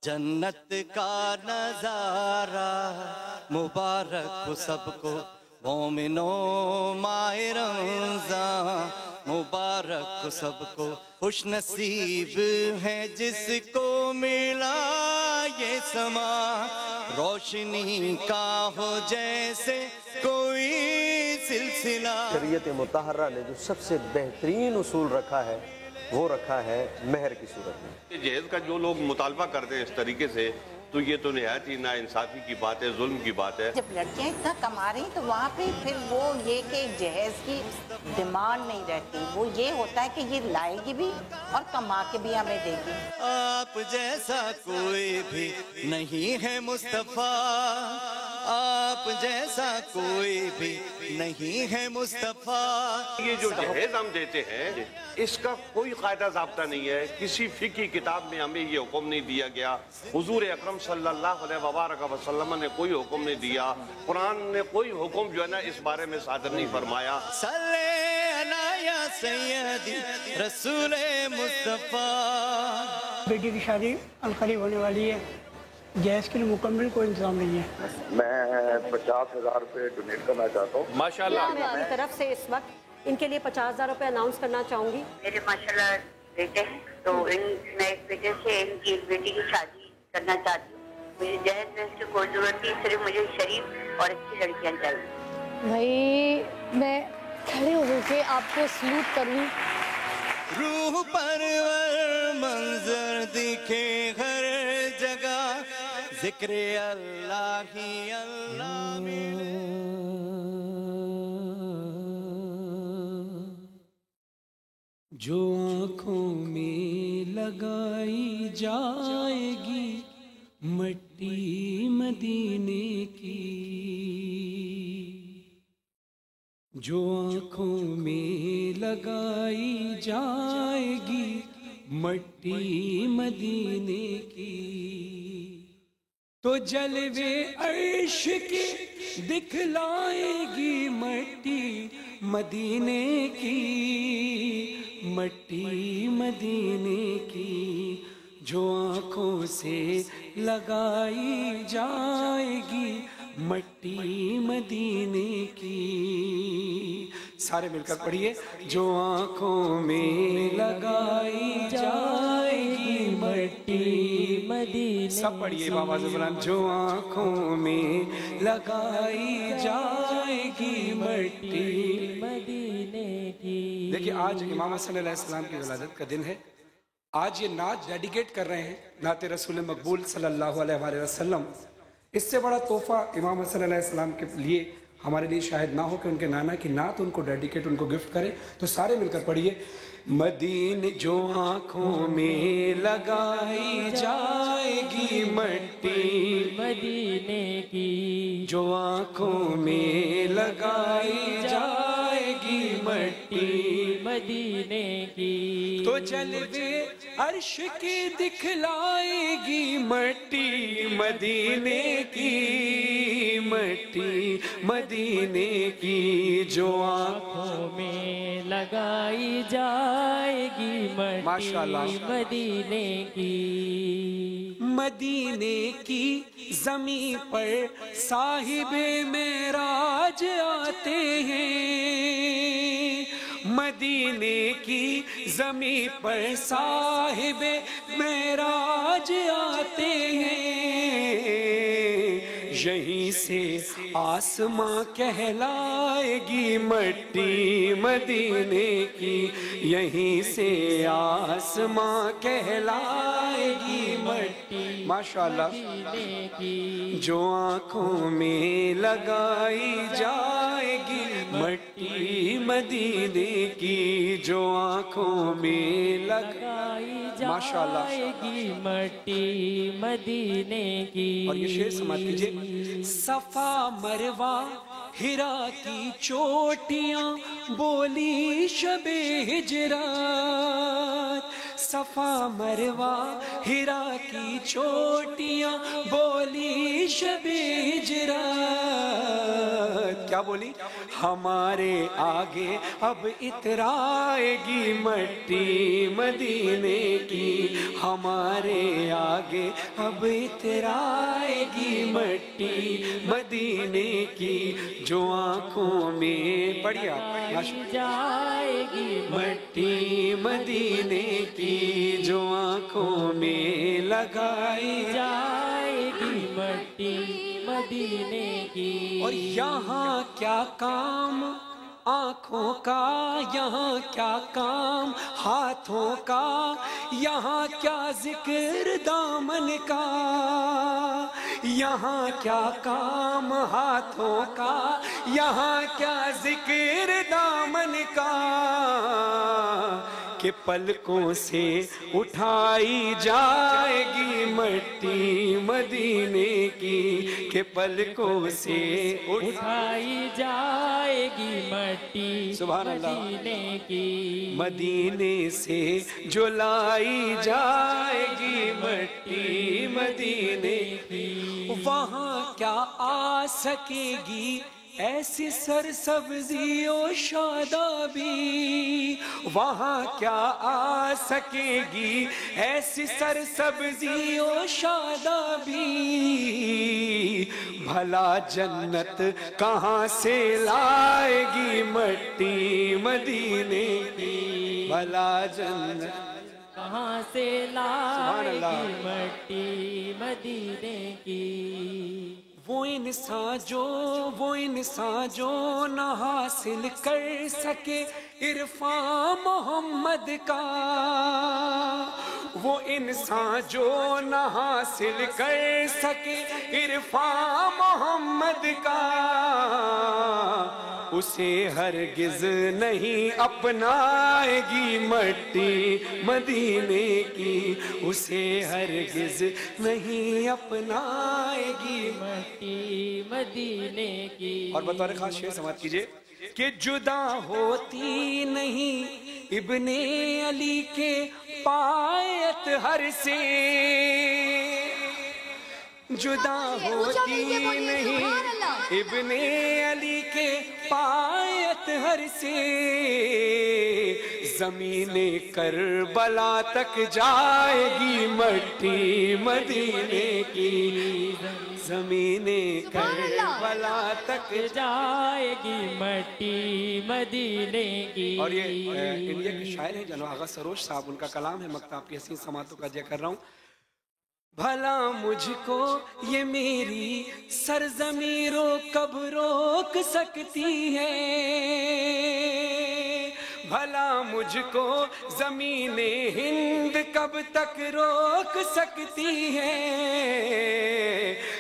جنت کا نظارہ مبارک ہو سب کو، مومنوں ماہ رمضان مبارک ہو سب کو، خوش نصیب ہے جس کو ملا یہ سما، روشنی کا ہو جیسے کوئی سلسلہ۔ شریعت مطہرہ نے جو سب سے بہترین اصول رکھا ہے وہ رکھا ہے مہر کی صورت میں۔ جہیز کا جو لوگ مطالبہ کرتے ہیں اس طریقے سے تو یہ تو نہایت ہی ناانصافی کی بات ہے، ظلم کی بات ہے۔ جب لڑکیاں اتنا کما رہی تو وہاں پہ پھر وہ یہ کہ جہیز کی ڈیمانڈ نہیں رہتی، وہ یہ ہوتا ہے کہ یہ لائے گی بھی اور کما کے بھی ہمیں دے گی۔ آپ جیسا کوئی بھی نہیں ہے مصطفیٰ، آپ جیسا کوئی بھی نہیں ہے مصطفیٰ۔ یہ جو جہیز ہم دیتے ہیں اس کا کوئی قاعدہ ضابطہ نہیں ہے، کسی فقہی کتاب میں ہمیں یہ حکم نہیں دیا گیا، حضور اکرم صلی اللہ علیہ وبارک وسلم نے کوئی حکم نہیں دیا، قرآن نے کوئی حکم جو ہے نا اس بارے میں صادر نہیں فرمایا۔ صلی علی یا سیدی رسول مصطفیٰ۔ بیٹی کی شادی القریب ہونے والی ہے، جہیز کے لیے مکمل کوئی انتظام نہیں ہے۔ میں 50,000 روپے ڈونیٹ کرنا چاہتا ہوں۔ ماشاءاللہ میں اپنی طرف سے اس وقت ان کے لیے 50,000 روپے اناؤنس کرنا چاہوں گی۔ میرے ماشاءاللہ بیٹے ہیں تو میں ایک بیٹے سے ان کی بیٹی کی شادی کرنا چاہتی ہوں، مجھے جہیز میں اس کی کوئی ضرورت نہیں، صرف مجھے شریف اور اچھی لڑکیاں چاہیے۔ بھائی میں کھڑے ہو کے آپ کو سلوٹ کروں۔ روح پرور منظر دکھے ہر جگہ، ذکر اللہ ہی اللہ میں۔ جو آنکھوں میں لگائی جائے گی مٹی مدینے کی، جو آنکھوں میں لگائی جائے گی مٹی مدینے کی، تو جلوے عرش کے دکھلائے گی مٹی مدینے کی، مٹی مدینے کی، جو آنکھوں سے لگائی جائے گی مٹی مدینے کی۔ سارے مل کر پڑھیے، جو آنکھوں میں لگائی جائے گی مٹی مدینے، سب پڑھیے بابا زبران، جو آنکھوں میں لگائی جائے گی مٹی مدینے کی۔ دیکھیے آج امام حسن علیہ السلام کی ولادت کا دن ہے، آج یہ نعت ڈیڈیکیٹ کر رہے ہیں، نعت رسول مقبول صلی اللہ علیہ وآلہ وسلم۔ اس سے بڑا تحفہ امام حسن علیہ السلام کے لیے ہمارے لیے شاید نہ ہو کہ ان کے نانا کی نعت ان کو ڈیڈیکیٹ، ان کو گفٹ کرے، تو سارے مل کر پڑھیے، مدینے جو آنکھوں میں لگائی جائے گی مٹی مدینے کی، جو آنکھوں میں لگائی جائے گی مٹی مدینے کی، تو جلوے عرش کی دکھلائے گی مٹی مدینے کی، مٹی مدینے کی، جو آنکھوں میں لگائی جائے گی مٹی مدینے کی۔ مدینے کی زمین پر صاحب معراج آتے ہیں، مدینے کی زمین پر صاحب معراج آتے ہیں، یہیں سے آسماں کہلائے گی مٹی مدینے کی، یہیں سے آسماں کہلائے گی مٹی ماشاءاللہ کی، جو آنکھوں میں لگائی جائے گی مٹی مدینے کی، جو آنکھوں میں لگائی جائے گی مٹی مدینے کی۔ اور یہ شعر سماعت کیجئے، صفا مروہ ہرا کی چوٹیاں بولی شب ہجرات، صفا مروا ہیرا کی چوٹیاں، بولی شب ہجرت، کیا بولی؟ ہمارے آگے اب اترائے گی مٹی مدینے کی، ہمارے آگے اب اترائے گی مٹی مدینے کی، جو آنکھوں میں پڑھیا جائے گی مٹی مدینے کی، جو آنکھوں میں لگائی جائے گی مٹی مدینے کی۔ اور یہاں کیا کام آنکھوں کا، یہاں کیا کام ہاتھوں کا، یہاں کیا ذکر دامن کا، یہاں کیا کام ہاتھوں کا، یہاں کیا ذکر دامن کا، کہ پلکوں سے اٹھائی جائے گی مٹی مدینے کی، کہ پلکوں سے اٹھائی جائے گی مٹی مدینے کی، مدینے سے جو لائی جائے گی مٹی مدینے کی، وہاں کیا آ سکے گی ایسی سرسبزی و شادابی، وہاں کیا آ سکے گی ایسی سرسبزی و شادابی، بھلا جنت کہاں سے لائے گی مٹی مدینے کی، بھلا جنت کہاں سے لائے گی مٹی مدینے کی۔ وہ انسان جو نہ حاصل کر سکے عرفان محمد کا، وہ انسان جو نہ حاصل کر سکے عرفان محمد کا، اسے ہرگز نہیں اپنائے گی مٹی مدینے کی، اسے ہرگز نہیں اپنائے گی مٹی مدینے کی۔ اور بطور خاص شعر سماعت کیجئے کہ جدا ہوتی نہیں ابن علی کے پایت ہر سے، جدا ہوتی نہیں ابن علی کے پایت ہر سے، زمین کربلا تک جائے گی مٹی مدینے کی، زمین کربلا تک جائے گی مٹی مدینے کی۔ اور یہ انڈیا کے شاعر ہیں جناب آغا سروش صاحب، ان کا کلام ہے، مکتاب کی حسین سماعتوں کا اجرا کر رہا ہوں۔ بھلا مجھ کو یہ میری سرزمین کب روک سکتی ہے، بھلا مجھ کو زمین ہند کب تک روک سکتی ہے،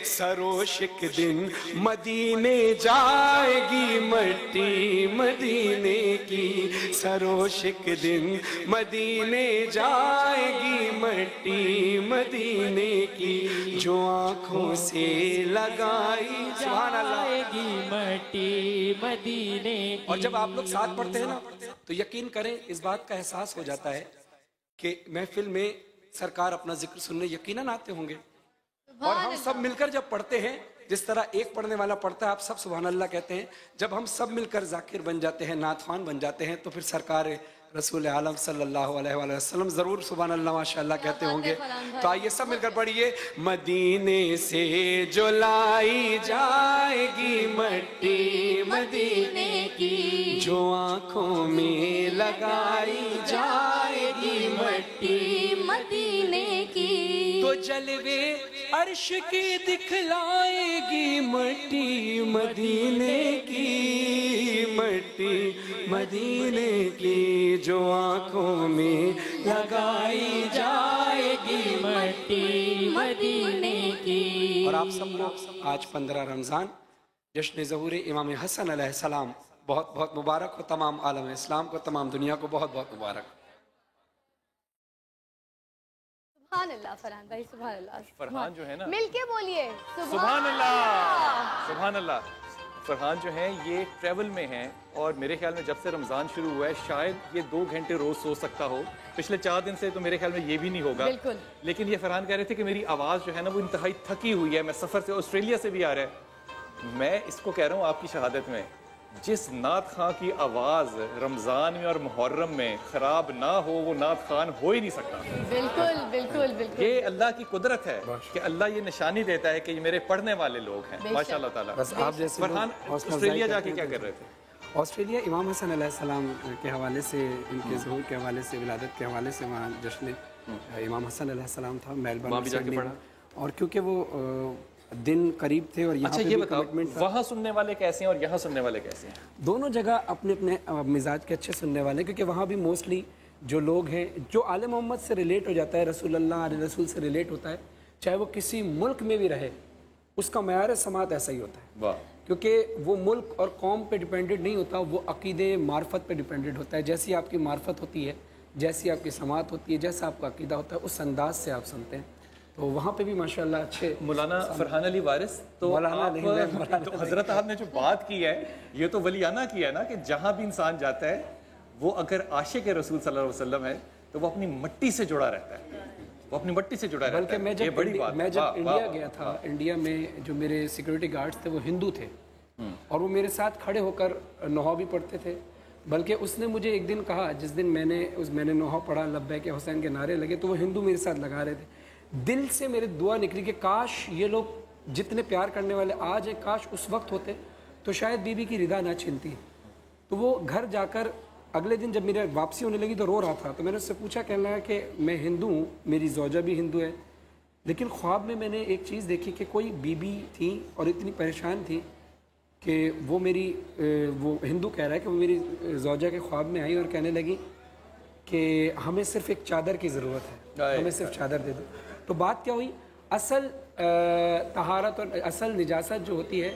سروش ایک دن مدینے جائے گی مٹی مدینے کی، سروش ایک دن مدینے جائے گی مٹی مدینے کی، جو آنکھوں سے لگائی جائے گی مٹی مدینے کی۔ اور جب آپ لوگ ساتھ پڑھتے ہیں نا تو یقین کریں اس بات کا احساس ہو جاتا ہے کہ محفل میں سرکار اپنا ذکر سننے یقیناً آتے ہوں گے، اور ہم سب مل کر جب پڑھتے ہیں، جس طرح ایک پڑھنے والا پڑھتا ہے آپ سب سبحان اللہ کہتے ہیں، جب ہم سب مل کر ذاکر بن جاتے ہیں، نعت خوان بن جاتے ہیں، تو پھر سرکار رسول عالم صلی اللہ علیہ وآلہ وسلم ضرور سبحان اللہ ماشاءاللہ کہتے ہوں گے۔ تو آئیے سب مل کر پڑھیے، مدینے سے جو لائی جائے گی مٹی مدینے کی، جو آنکھوں میں لگائی جائے گی مٹی مدینے کی، تو جلوے عرش کی دکھلائے گی مٹی مدینے کی، مٹی مدینے کی، جو آنکھوں میں لگائی جائے گی مٹی مدینے کی۔ اور آپ سب کو آج 15 رمضان جشن ظہور امام حسن علیہ السلام بہت بہت مبارک ہو، تمام عالم اسلام کو، تمام دنیا کو بہت بہت مبارک۔ سبحان اللہ فرحان بھائی، سبحان اللہ۔ فرحان جو ہے نا، مل کے بولیے سبحان اللہ، سبحان اللہ۔ فرحان جو ہیں یہ ٹریول میں ہیں اور میرے خیال میں جب سے رمضان شروع ہوا ہے شاید یہ 2 گھنٹے روز سو سکتا ہو. پچھلے 4 دن سے تو میرے خیال میں یہ بھی نہیں ہوگا. بالکل. لیکن یہ فرحان کہہ رہے تھے کہ میری آواز جو ہے نا وہ انتہائی تھکی ہوئی ہے. میں سفر سے آسٹریلیا سے بھی آ رہا ہے. میں اس کو کہہ رہا ہوں آپ کی شہادت میں جس نعت خواں کی آواز رمضان میں اور محرم میں خراب نہ ہو وہ نعت خان ہو ہی نہیں سکتا. بالکل بالکل بالکل. یہ اللہ کی قدرت ہے کہ اللہ یہ نشانی دیتا ہے کہ یہ میرے پڑھنے والے لوگ ہیں ماشاء اللہ تعالیٰ. بس آپ جیسے فرحان آسٹریلیا جا کے کیا کر رہے تھے؟ آسٹریلیا امام حسن علیہ السلام کے حوالے سے، ان کے ظہور کے حوالے سے، ولادت کے حوالے سے وہاں جشن امام حسن علیہ السلام تھا میلبرن میں. اور کیونکہ وہ دن قریب تھے اور یہاں اچھا یہ بتاؤ وہاں سننے والے کیسے ہیں اور یہاں سننے والے کیسے ہیں؟ دونوں جگہ اپنے اپنے مزاج کے اچھے سننے والے ہیں، کیونکہ وہاں بھی موسٹلی جو لوگ ہیں جو آل محمد سے ریلیٹ ہو جاتا ہے، رسول اللہ علیہ رسول سے ریلیٹ ہوتا ہے، چاہے وہ کسی ملک میں بھی رہے، اس کا معیار سماعت ایسا ہی ہوتا ہے. کیونکہ وہ ملک اور قوم پہ ڈیپینڈنٹ نہیں ہوتا، وہ عقیدے معرفت پہ ڈیپینڈنٹ ہوتا ہے. جیسی آپ کی معرفت ہوتی ہے، جیسی آپ کی سماعت ہوتی ہے، جیسا آپ کا عقیدہ ہوتا ہے، اس انداز سے آپ سنتے ہیں. تو وہاں پہ بھی ماشاءاللہ اچھے مولانا فرحان علی وارث تو حضرت آپ نے جو بات کی ہے یہ تو ولیانہ کی ہے نا کہ جہاں بھی انسان جاتا ہے وہ اگر عاشق رسول صلی اللہ علیہ وسلم ہے تو وہ اپنی مٹی سے جڑا رہتا ہے، وہ اپنی مٹی سے جڑا رہتا ہے. بلکہ میں جب انڈیا گیا تھا، انڈیا میں جو میرے سیکورٹی گارڈز تھے وہ ہندو تھے اور وہ میرے ساتھ کھڑے ہو کر نوحہ بھی پڑھتے تھے. بلکہ اس نے مجھے ایک دن کہا، جس دن میں نے نوحہ پڑھا، لبیک حسین کے نعرے لگے، تو وہ ہندو میرے ساتھ لگا رہے تھے. دل سے میرے دعا نکلی کہ کاش یہ لوگ جتنے پیار کرنے والے آج ہیں، کاش اس وقت ہوتے تو شاید بی بی کی رضا نہ چھنتی. تو وہ گھر جا کر اگلے دن جب میرے واپسی ہونے لگی تو رو رہا تھا. تو میں نے اس سے پوچھا، کہنے لگا کہ میں ہندو ہوں، میری زوجہ بھی ہندو ہے، لیکن خواب میں نے ایک چیز دیکھی کہ کوئی بی بی تھی اور اتنی پریشان تھی کہ وہ وہ ہندو کہہ رہا ہے کہ وہ میری زوجہ کے خواب میں آئی اور کہنے لگی کہ ہمیں صرف ایک چادر کی ضرورت ہے، ہمیں صرف چادر دے دو. تو بات کیا ہوئی؟ اصل طہارت اور اصل نجاست جو ہوتی ہے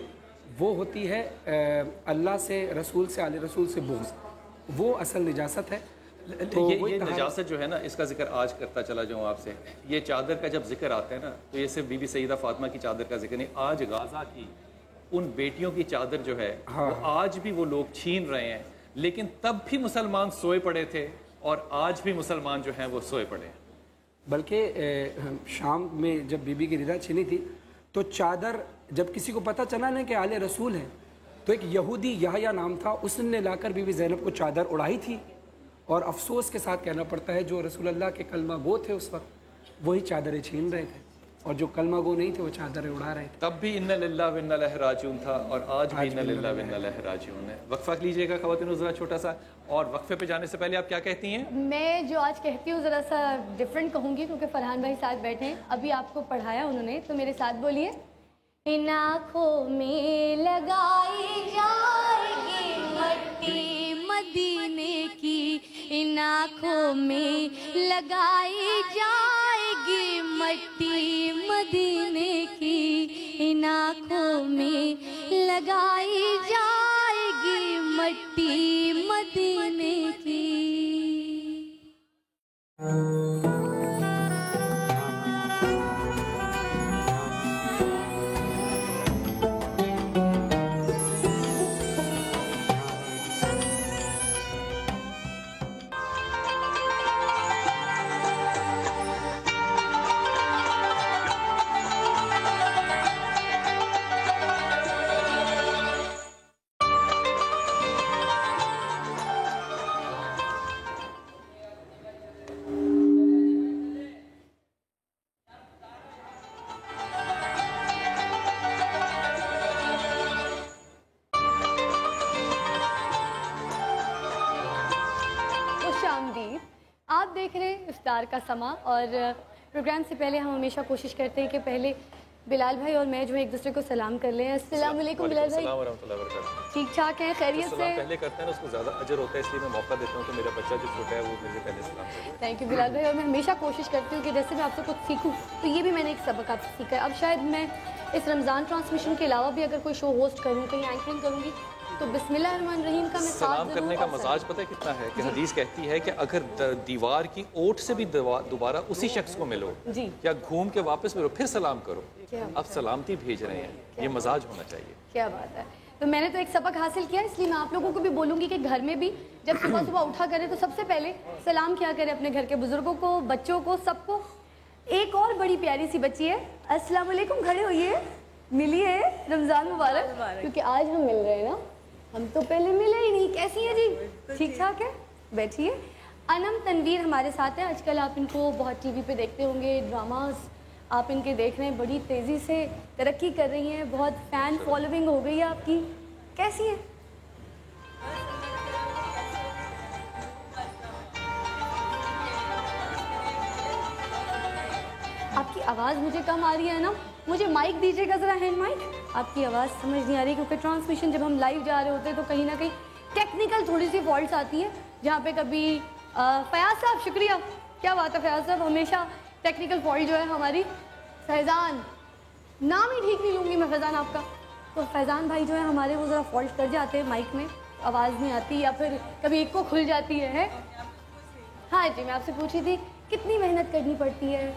وہ ہوتی ہے اللہ سے، رسول سے، آل رسول سے بغض، وہ اصل نجاست ہے. تو یہ نجاست جو ہے نا اس کا ذکر آج کرتا چلا جاؤں آپ سے. یہ چادر کا جب ذکر آتا ہے نا تو یہ صرف بی بی سیدہ فاطمہ کی چادر کا ذکر نہیں، آج غازہ کی ان بیٹیوں کی چادر جو ہے وہ آج بھی وہ لوگ چھین رہے ہیں. لیکن تب بھی مسلمان سوئے پڑے تھے اور آج بھی مسلمان جو ہیں وہ سوئے پڑے ہیں. بلکہ شام میں جب بی بی کی رضا چھینی تھی تو چادر جب کسی کو پتہ چلا نا کہ آل رسول ہے تو ایک یہودی یحییٰ نام تھا، اس نے لا کر بی بی زینب کو چادر اڑائی تھی. اور افسوس کے ساتھ کہنا پڑتا ہے جو رسول اللہ کے کلمہ گو تھے اس وقت وہی چادریں چھین رہے تھے اور جو کلمہ گو نہیں تھے وہ چادریں اڑا رہے تھے. تب بھی ان للہ و انا الیہ راجعون تھا اور آج بھی ان للہ و انا الیہ راجعون ہے. وقفہ لیجئے گا خواتین ذرا چھوٹا سا، اور وقفے پہ جانے سے پہلے آپ کیا کہتی ہیں؟ میں جو آج کہتی ہوں ذرا سا ڈیفرنٹ کہوں گی کیونکہ فرحان بھائی ساتھ بیٹھے ہیں، ابھی آپ کو پڑھایا انہوں نے، تو میرے ساتھ بولیے. ان آنکھوں میں لگائی جائے گی مٹی مدینے کی، ان آنکھوں میں لگائی جائے گی مٹی مدینے کی، ان آنکھوں میں لگائی جائے گی مٹی مدینے کی. آپ دیکھ رہے ہیں افطار کا سما، اور پروگرام سے پہلے ہم ہمیشہ کوشش کرتے ہیں کہ پہلے بلال بھائی اور میں جو ایک دوسرے کو سلام کر لیں. السلام علیکم بلال بھائی. السلام ورحمۃ اللہ وبرکاتہ. ٹھیک ٹھاک ہیں؟ خیریت سے؟ سلام پہلے کرتے ہیں نا اس کو زیادہ اجر ہوتا ہے، اس لیے میں موقع دیتا ہوں کہ میرا بچہ جو چھوٹا ہے وہ مجھے پہلے سلام کرے. تھینک یو بلال بھائی. اور میں ہمیشہ کوشش کرتی ہوں کہ جیسے میں آپ سے کچھ سیکھوں تو یہ بھی میں نے ایک سبق آپ سے سیکھا ہے. اب شاید میں اس رمضان ٹرانسمیشن کے علاوہ بھی اگر کوئی شو ہوسٹ کروں، کہیں اینکرنگ کروں گی تو بسم اللہ الرحمن الرحیم کا میں سلام کرنے کا مزاج پتہ ہے کتنا ہے کہ حدیث کہتی ہے کہ اگر دیوار کی اوٹ سے بھی دوبارہ اسی شخص کو ملو یا گھوم کے واپس ملو پھر سلام کرو. اب سلامتی بھیج رہے ہیں، یہ مزاج ہونا چاہیے. کیا بات ہے. تو میں نے تو ایک سبق حاصل کیا, اس لیے میں آپ لوگوں کو بھی بولوں گی کہ گھر میں بھی جب صبح صبح اٹھا کریں تو سب سے پہلے سلام کیا کریں اپنے گھر کے بزرگوں کو, بچوں کو, سب کو. ایک اور بڑی پیاری سی بچی ہے, السلام علیکم, کھڑے ہوئیے, ملیے, رمضان مبارک, کیونکہ آج ہم مل رہے ہیں نا, ہم تو پہلے ملے ہی نہیں. کیسی ہیں جی, ٹھیک ٹھاک ہے, بیٹھیے. انم تنویر ہمارے ساتھ ہیں. آج کل آپ ان کو بہت ٹی وی پہ دیکھتے ہوں گے, ڈراماز آپ ان کے دیکھ رہے ہیں, بڑی تیزی سے ترقی کر رہی ہیں, بہت فین فالوونگ ہو گئی ہے آپ کی. کیسی ہیں؟ آپ کی آواز مجھے کم آ رہی ہے نا, مجھے مائک دیجیے گا ذرا, ہینڈ مائک. آپ کی آواز سمجھ نہیں آ رہی کیونکہ ٹرانسمیشن جب ہم لائیو جا رہے ہوتے ہیں تو کہیں نہ کہیں ٹیکنیکل تھوڑی سی فالٹس آتی ہیں, جہاں پہ کبھی فیاض صاحب, شکریہ, کیا بات ہے فیاض صاحب, ہمیشہ ٹیکنیکل فالٹ جو ہے ہماری. فیضان, نام ہی ٹھیک نہیں لوں گی میں فیضان آپ کا, تو فیضان بھائی جو ہے ہمارے وہ ذرا فالٹ کر جاتے ہیں مائک میں, آواز نہیں آتی یا پھر کبھی ایک کو کھل جاتی ہے. ہاں جی, میں آپ سے پوچھی تھی کتنی محنت کرنی پڑتی ہے؟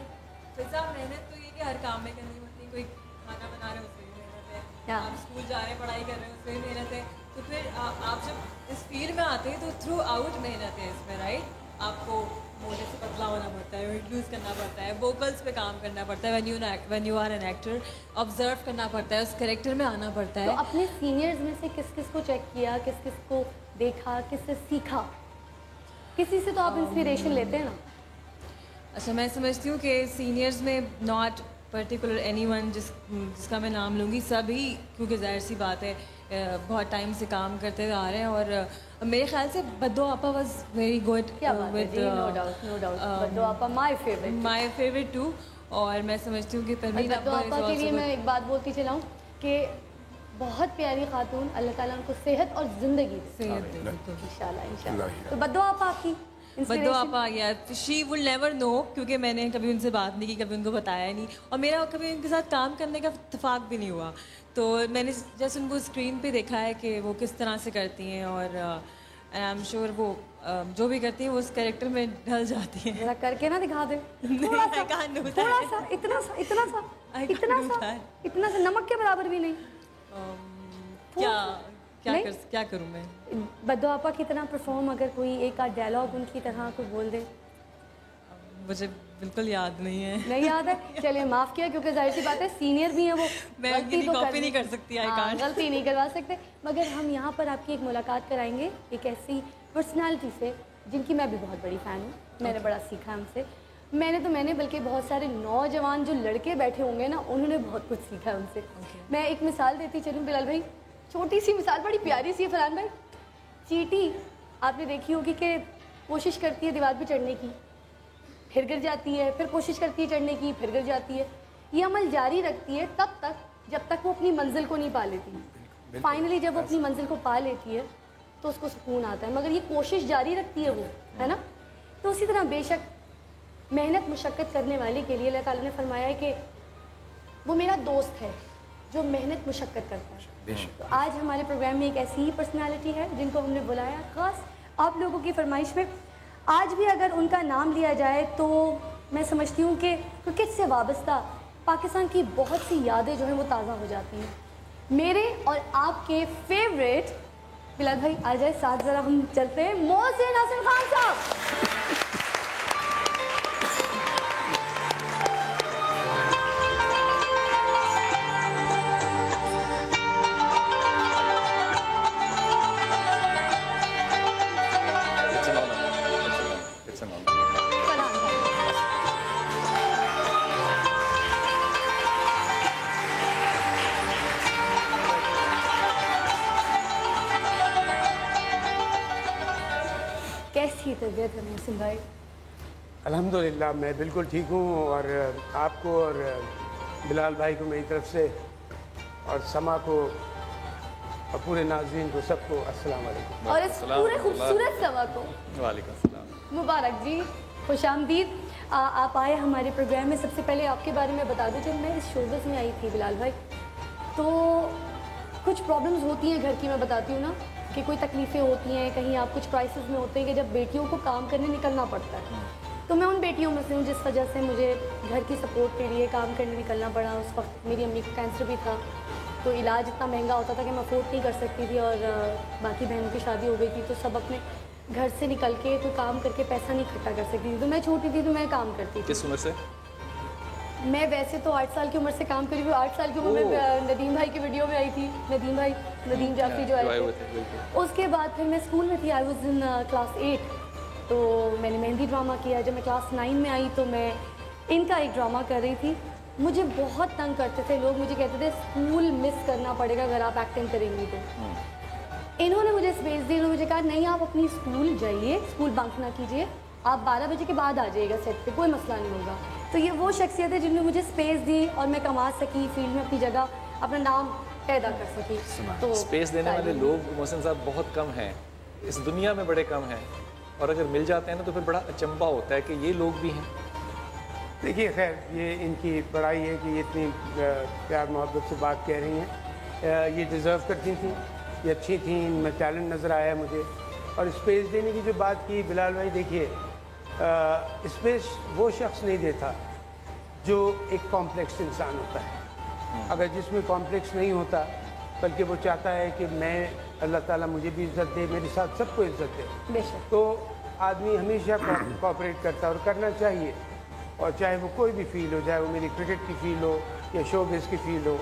محنت تو یہ کہ ہر کام میں کرنی ہوتی ہے, کوئی کھانا بنا رہے ہیں اس میں بھی محنت ہے, آپ اسکول جا رہے ہیں پڑھائی کر رہے ہیں اس میں بھی محنت ہے, تو پھر آپ جب اس فیلڈ میں آتے ہیں تو تھرو آؤٹ محنت ہے اس میں, رائٹ. آپ کو موٹے سے پتلا ہونا پڑتا ہے, ویٹ لوز کرنا پڑتا ہے, ووکلس پہ کام کرنا پڑتا ہے, when you are an actor, observe کرنا پڑتا ہے, اس کریکٹر میں آنا پڑتا ہے. تو اپنے سینئرز میں سے کس کس کو چیک کیا, کس کس کو دیکھا, کس سے سیکھا؟ کسی سے تو آپ انسپریشن لیتے ہیں نا. اچھا, میں سمجھتی ہوں کہ سینئرز میں ناٹ پرٹیکولر اینی ون جس کا میں نام لوں گی, سبھی, کیونکہ ظاہر سی بات ہے بہت ٹائم سے کام کرتے ہوئے آ رہے ہیں, اور میرے خیال سے بدو آپا was very good my favourite too. اور میں سمجھتی ہوں کہ پروین بدو آپا کے لیے میں ایک بات بولتی چلاؤں کہ بہت پیاری خاتون, اللہ تعالیٰ ان کو صحت اور زندگی دے انشاءاللہ. تو بدو آپا آپ کی بدو آپا, یا شی ول نیور نو, کیونکہ میں نے کبھی ان سے بات نہیں کی, کبھی ان کو بتایا نہیں, اور میرا کبھی ان کے ساتھ کام کرنے کا اتفاق بھی نہیں ہوا. تو میں نے جیسے ان کو اسکرین پہ دیکھا ہے کہ وہ کس طرح سے کرتی ہیں, اور آئی ایم شیور وہ جو بھی کرتی ہیں وہ اس کریکٹر میں ڈھل جاتی ہیں. ذرا کر کے نہ دکھا دیں, تھوڑا سا, اتنا سا نمک کے برابر بھی نہیں. کیا کروں میں بدو آپا کی طرح پرفارم, اگر کوئی ایک آدھ ڈائلاگ ان کی طرح کوئی بول دے؟ مجھے بالکل یاد نہیں ہے. نہیں یاد ہے, چلیے معاف کیا, کیونکہ ظاہر سی بات ہے سینئر بھی ہیں, وہ میں کاپی نہیں کر سکتی, غلطی نہیں کروا سکتے. مگر ہم یہاں پر آپ کی ایک ملاقات کرائیں گے ایک ایسی پرسنالٹی سے جن کی میں بھی بہت بڑی فین ہوں. میں نے بڑا سیکھا ان سے, میں نے بلکہ بہت سارے نوجوان جو لڑکے بیٹھے ہوں گے نا, انہوں نے بہت کچھ سیکھا ان سے. میں ایک مثال دیتی چلوں بلال بھائی, چھوٹی سی مثال, بڑی پیاری سی ہے فرحان بھائی. چیٹی آپ نے دیکھی ہوگی کہ کوشش کرتی ہے دیوار پہ چڑھنے کی, پھر گر جاتی ہے, پھر کوشش کرتی ہے چڑھنے کی, پھر گر جاتی ہے. یہ عمل جاری رکھتی ہے تب تک جب تک وہ اپنی منزل کو نہیں پا لیتی. فائنلی جب وہ اپنی منزل کو پا لیتی ہے تو اس کو سکون آتا ہے, مگر یہ کوشش جاری رکھتی ہے وہ, ہے نا. تو اسی طرح بے شک محنت مشقت کرنے والے کے لیے اللہ تعالیٰ نے فرمایا ہے کہ وہ میرا دوست ہے جو محنت مشقت کرتا ہے. تو آج ہمارے پروگرام میں ایک ایسی ہی پرسنالٹی ہے جن کو ہم نے بلایا خاص آپ لوگوں کی فرمائش میں. آج بھی اگر ان کا نام لیا جائے تو میں سمجھتی ہوں کہ کرکٹ سے وابستہ پاکستان کی بہت سی یادیں جو ہیں وہ تازہ ہو جاتی ہیں. میرے اور آپ کے فیوریٹ بلال بھائی آ جائے ساتھ, ذرا ہم چلتے ہیں محسن حسن خان صاحب. کیسی طبیعت ہے محسن بھائی؟ الحمدللہ میں بالکل ٹھیک ہوں, اور آپ کو اور بلال بھائی کو میری طرف سے, اور سما کو اور پورے ناظرین کو, سب کو السلام علیکم. اور اس پورے خوبصورت سما کو وعلیکم السلام, مبارک جی, خوش آمدید. آپ آئے ہمارے پروگرام میں. سب سے پہلے آپ کے بارے میں بتا دوں, جب میں اس شوبز میں آئی تھی بلال بھائی تو کچھ پرابلمز ہوتی ہیں گھر کی, میں بتاتی ہوں نا, کہ کوئی تکلیفیں ہوتی ہیں, کہیں آپ کچھ کرائسس میں ہوتے ہیں کہ جب بیٹیوں کو کام کرنے نکلنا پڑتا ہے. تو میں ان بیٹیوں میں سے ہوں جس وجہ سے مجھے گھر کی سپورٹ کے لیے کام کرنے نکلنا پڑا. اس وقت میری امی کو کینسر بھی تھا, تو علاج اتنا مہنگا ہوتا تھا کہ میں افورڈ نہیں کر سکتی تھی، اور باقی بہنوں کی شادی ہو گئی تھی تو سب اپنے گھر سے نکل کے کوئی کام کر کے پیسہ نہیں اکٹھا کر سکتی تھی، تو میں چھوٹی تھی تو میں کام کرتی تھی۔ کس عمر سے؟ میں ویسے تو 8 سال کی عمر سے کام کری ہوئی، 8 سال کی عمر میں ندیم بھائی کی ویڈیو میں آئی تھی، ندیم جعفری جو آئے تھے۔ اس کے بعد پھر میں اسکول میں تھی، آئی واز ان کلاس 8، تو میں نے مہندی ڈرامہ کیا۔ جب میں کلاس 9 میں آئی تو میں ان کا ایک ڈرامہ کر رہی تھی۔ مجھے بہت تنگ کرتے تھے لوگ، مجھے کہتے تھے اسکول مس کرنا پڑے گا اگر آپ ایکٹنگ کریں گی تو۔ انہوں نے مجھے اسپیس دی، انہوں نے مجھے کہا نہیں آپ اپنی اسکول جائیے، اسکول بنک نہ کیجیے، آپ 12 بجے کے بعد آ جائیے گا سیٹ پہ، کوئی مسئلہ نہیں ہوگا۔ تو یہ وہ شخصیت ہے جن نے مجھے اسپیس دی اور میں کما سکی، فیلڈ میں اپنی جگہ اپنا نام پیدا کر سکی۔ تو اسپیس دینے والے لوگ محسن صاحب بہت کم ہیں اس دنیا میں، بڑے کم ہیں، اور اگر مل جاتے ہیں نا تو پھر بڑا اچنبھا ہوتا ہے کہ یہ لوگ بھی ہیں۔ دیکھیے خیر یہ ان کی بڑائی ہے کہ یہ اتنی پیار محبت سے بات کہہ رہی ہیں، یہ ڈیزرو کرتی تھیں، یہ اچھی تھیں، ان میں ٹیلنٹ نظر آیا مجھے۔ اور اسپیس دینے کی جو بات کی بلال بھائی، دیکھیے اسپیس وہ شخص نہیں دیتا جو ایک کمپلیکس انسان ہوتا ہے۔ اگر جس میں کمپلیکس نہیں ہوتا بلکہ وہ چاہتا ہے کہ میں اللہ تعالیٰ مجھے بھی عزت دے، میرے ساتھ سب کو عزت دے، تو آدمی ہمیشہ کوآپریٹ کرتا ہے اور کرنا چاہیے، اور چاہے وہ کوئی بھی فیلڈ ہو، چاہے وہ میری کرکٹ کی فیلڈ ہو یا شو بیس کی فیلڈ ہو۔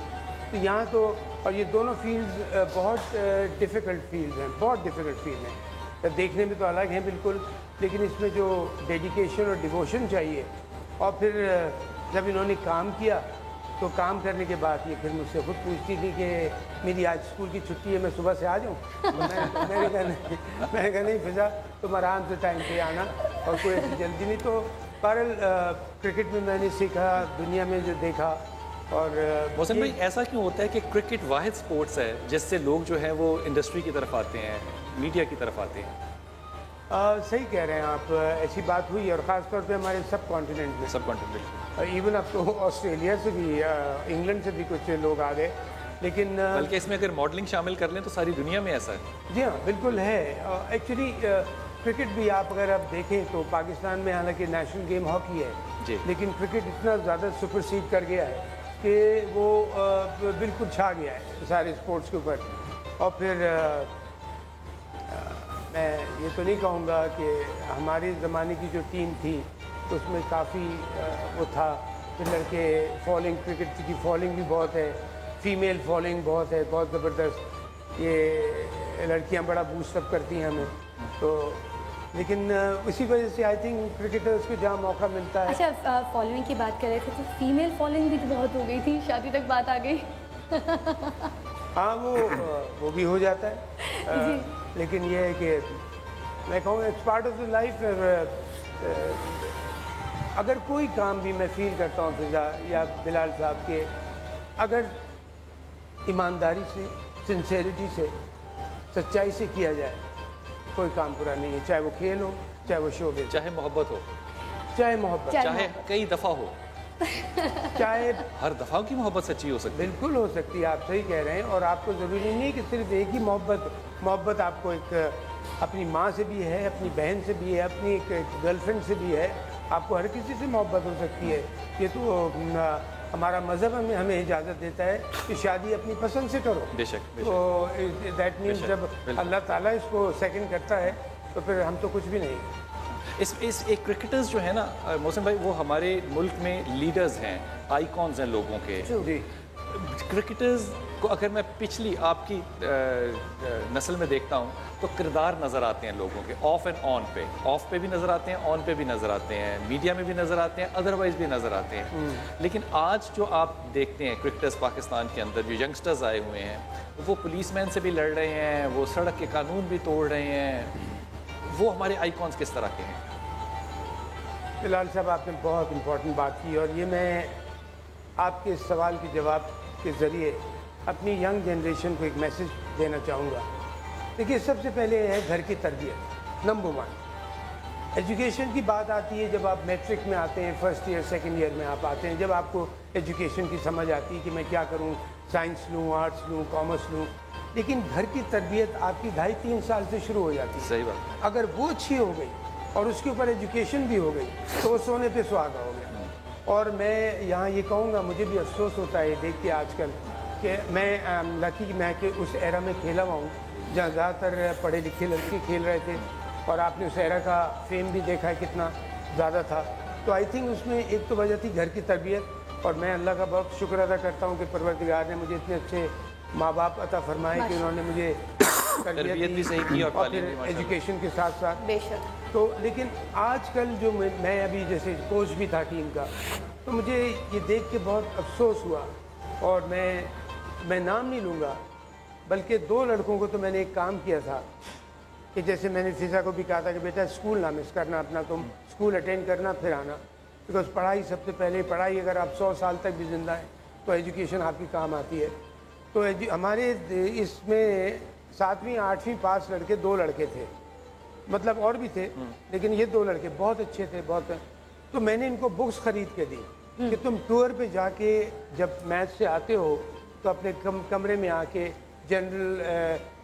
تو یہاں تو، اور یہ دونوں فیلڈز بہت ڈیفیکلٹ فیلڈ ہیں، بہت ڈیفیکلٹ فیلڈ ہیں، دیکھنے میں تو الگ ہیں بالکل، لیکن اس میں جو ڈیڈیکیشن اور ڈیووشن چاہیے۔ اور پھر جب انہوں نے کام کیا تو کام کرنے کے بعد یہ پھر مجھ سے خود پوچھتی تھی کہ میری آج اسکول کی چھٹی ہے، میں صبح سے آ جاؤں؟ میں نے کہا نہیں فضا، تم آرام سے ٹائم پہ آنا، اور کوئی ایسی جلدی نہیں۔ تو بہرحال کرکٹ میں نے سیکھا، دنیا میں جو دیکھا۔ اور محسن بھائی ایسا کیوں ہوتا ہے کہ کرکٹ واحد سپورٹس ہے جس سے لوگ جو ہیں وہ انڈسٹری کی طرف آتے ہیں، میڈیا کی طرف آتے ہیں؟ صحیح کہہ رہے ہیں آپ، ایسی بات ہوئی، اور خاص طور پہ ہمارے سب کانٹیننٹ میں، ایون اب تو آسٹریلیا سے بھی، انگلینڈ سے بھی کچھ لوگ آ گئے، لیکن بلکہ اس میں اگر ماڈلنگ شامل کر لیں تو ساری دنیا میں ایسا ہے۔ جی ہاں بالکل ہے۔ ایکچولی کرکٹ بھی آپ اگر آپ دیکھیں تو پاکستان میں حالانکہ نیشنل گیم ہاکی ہے، لیکن کرکٹ اتنا زیادہ سپرسیڈ کر گیا ہے کہ وہ بالکل چھا گیا ہے سارے اسپورٹس کے اوپر۔ اور پھر میں یہ تو نہیں کہوں گا کہ ہمارے زمانے کی جو ٹیم تھی تو اس میں کافی وہ تھا، پھر لڑکے فالنگ، کرکٹ کی فالنگ بھی بہت ہے، فیمیل فالنگ بہت ہے، بہت زبردست، یہ لڑکیاں بڑا بوسٹ اپ کرتی ہیں ہمیں، تو لیکن اسی وجہ سے آئی تھنک کرکٹرز کو جہاں موقع ملتا ہے۔ اچھا فالوئنگ کی بات کر رہے تھے تو فیمیل فالوئنگ بھی تو بہت ہو گئی تھی، شادی تک بات آ گئی۔ ہاں وہ بھی ہو جاتا ہے، لیکن یہ ہے کہ میں کہوں it's part of the life. اگر کوئی کام بھی میں فیل کرتا ہوں فضا یا بلال صاحب کے، اگر ایمانداری سے، سنسیریٹی سے، سچائی سے کیا جائے، کوئی کام برا نہیں ہے، چاہے وہ کھیل ہو، چاہے وہ شو بیس، چاہے محبت ہو، چاہے کئی دفعہ ہو، چاہے ہر دفعہ کی محبت سچی ہو سکتی ہے، بالکل ہو سکتی ہے، آپ صحیح کہہ رہے ہیں۔ اور آپ کو ضروری نہیں کہ صرف ایک ہی محبت آپ کو ایک اپنی ماں سے بھی ہے، اپنی بہن سے بھی ہے، اپنی ایک گرل فرینڈ سے بھی ہے، آپ کو ہر کسی سے محبت ہو سکتی ہے۔ یہ تو ہمارا مذہب ہمیں اجازت دیتا ہے کہ شادی اپنی پسند سے کرو، بے شک، تو دیٹ مینس جب اللہ تعالیٰ اس کو سیکنڈ کرتا ہے تو پھر ہم تو کچھ بھی نہیں۔ اس ایک کرکٹرز جو ہے نا محسن بھائی، وہ ہمارے ملک میں لیڈرز ہیں، آئیکونز ہیں لوگوں کے۔ کرکٹرز کو اگر میں پچھلی آپ کی نسل میں دیکھتا ہوں تو کردار نظر آتے ہیں لوگوں کے، آف اینڈ آن پہ، آف پہ بھی نظر آتے ہیں، آن پہ بھی نظر آتے ہیں، میڈیا میں بھی نظر آتے ہیں، ادروائز بھی نظر آتے ہیں۔ لیکن آج جو آپ دیکھتے ہیں کرکٹرز پاکستان کے اندر جو ینگسٹرز آئے ہوئے ہیں، وہ پولیس مین سے بھی لڑ رہے ہیں، وہ سڑک کے قانون بھی توڑ رہے ہیں، وہ ہمارے آئیکونز کس طرح کے ہیں؟ بلال صاحب آپ نے بہت امپورٹنٹ بات کی، اور یہ میں آپ کے سوال کے جواب کے ذریعے اپنی ینگ جنریشن کو ایک میسیج دینا چاہوں گا۔ دیکھیے سب سے پہلے ہے گھر کی تربیت، نمبر 1۔ ایجوکیشن کی بات آتی ہے جب آپ میٹرک میں آتے ہیں، فرسٹ ایئر سیکنڈ ایئر میں آپ آتے ہیں، جب آپ کو ایجوکیشن کی سمجھ آتی ہے کہ میں کیا کروں، سائنس لوں، آرٹس لوں، کامرس لوں، لیکن گھر کی تربیت آپ کی 2.5-3 سال سے شروع ہو جاتی ہے۔ صحیح بات۔ اگر وہ اچھی ہو گئی اور اس کے اوپر ایجوکیشن بھی ہو گئی تو وہ سونے پہ سہاگا ہو گیا۔ اور میں یہاں یہ کہوں گا، مجھے بھی افسوس ہوتا ہے دیکھ کے آج کل کہ میں لکی کہ میں کہ اس ایرا میں کھیلا ہوا ہوں جہاں زیادہ تر پڑھے لکھے لڑکے کھیل رہے تھے، اور آپ نے اس ایرا کا فیم بھی دیکھا ہے کتنا زیادہ تھا. تو آئی تھنک اس میں ایک تو وجہ تھی گھر کی تربیت، اور میں اللہ کا بہت شکر ادا کرتا ہوں کہ پروردگار نے مجھے اتنے اچھے ماں باپ عطا فرمائے کہ انہوں نے مجھے تربیت بھی صحیح کی اور پھر ایجوکیشن کے ساتھ ساتھ. بے شک. تو لیکن آج کل جو میں ابھی جیسے کوچ بھی تھا ٹیم کا، تو مجھے یہ دیکھ کے بہت افسوس ہوا، اور میں نام نہیں لوں گا، بلکہ 2 لڑکوں کو تو میں نے ایک کام کیا تھا کہ جیسے میں نے فضا کو بھی کہا تھا کہ بیٹا اسکول نہ مس کرنا اپنا، تم اسکول اٹینڈ کرنا پھر آنا، بیکاز پڑھائی سب سے پہلے. پڑھائی اگر آپ 100 سال تک بھی زندہ ہیں تو ایجوکیشن آپ کی کام آتی ہے. تو ہمارے اس میں 7ویں 8ویں پاس لڑکے 2 لڑکے تھے، مطلب اور بھی تھے لیکن یہ 2 لڑکے بہت اچھے تھے بہت. تو میں نے ان کو بکس خرید کے دی کہ تم ٹور پہ جا کے جب میچ سے آتے ہو تو اپنے کمرے میں آ کے جنرل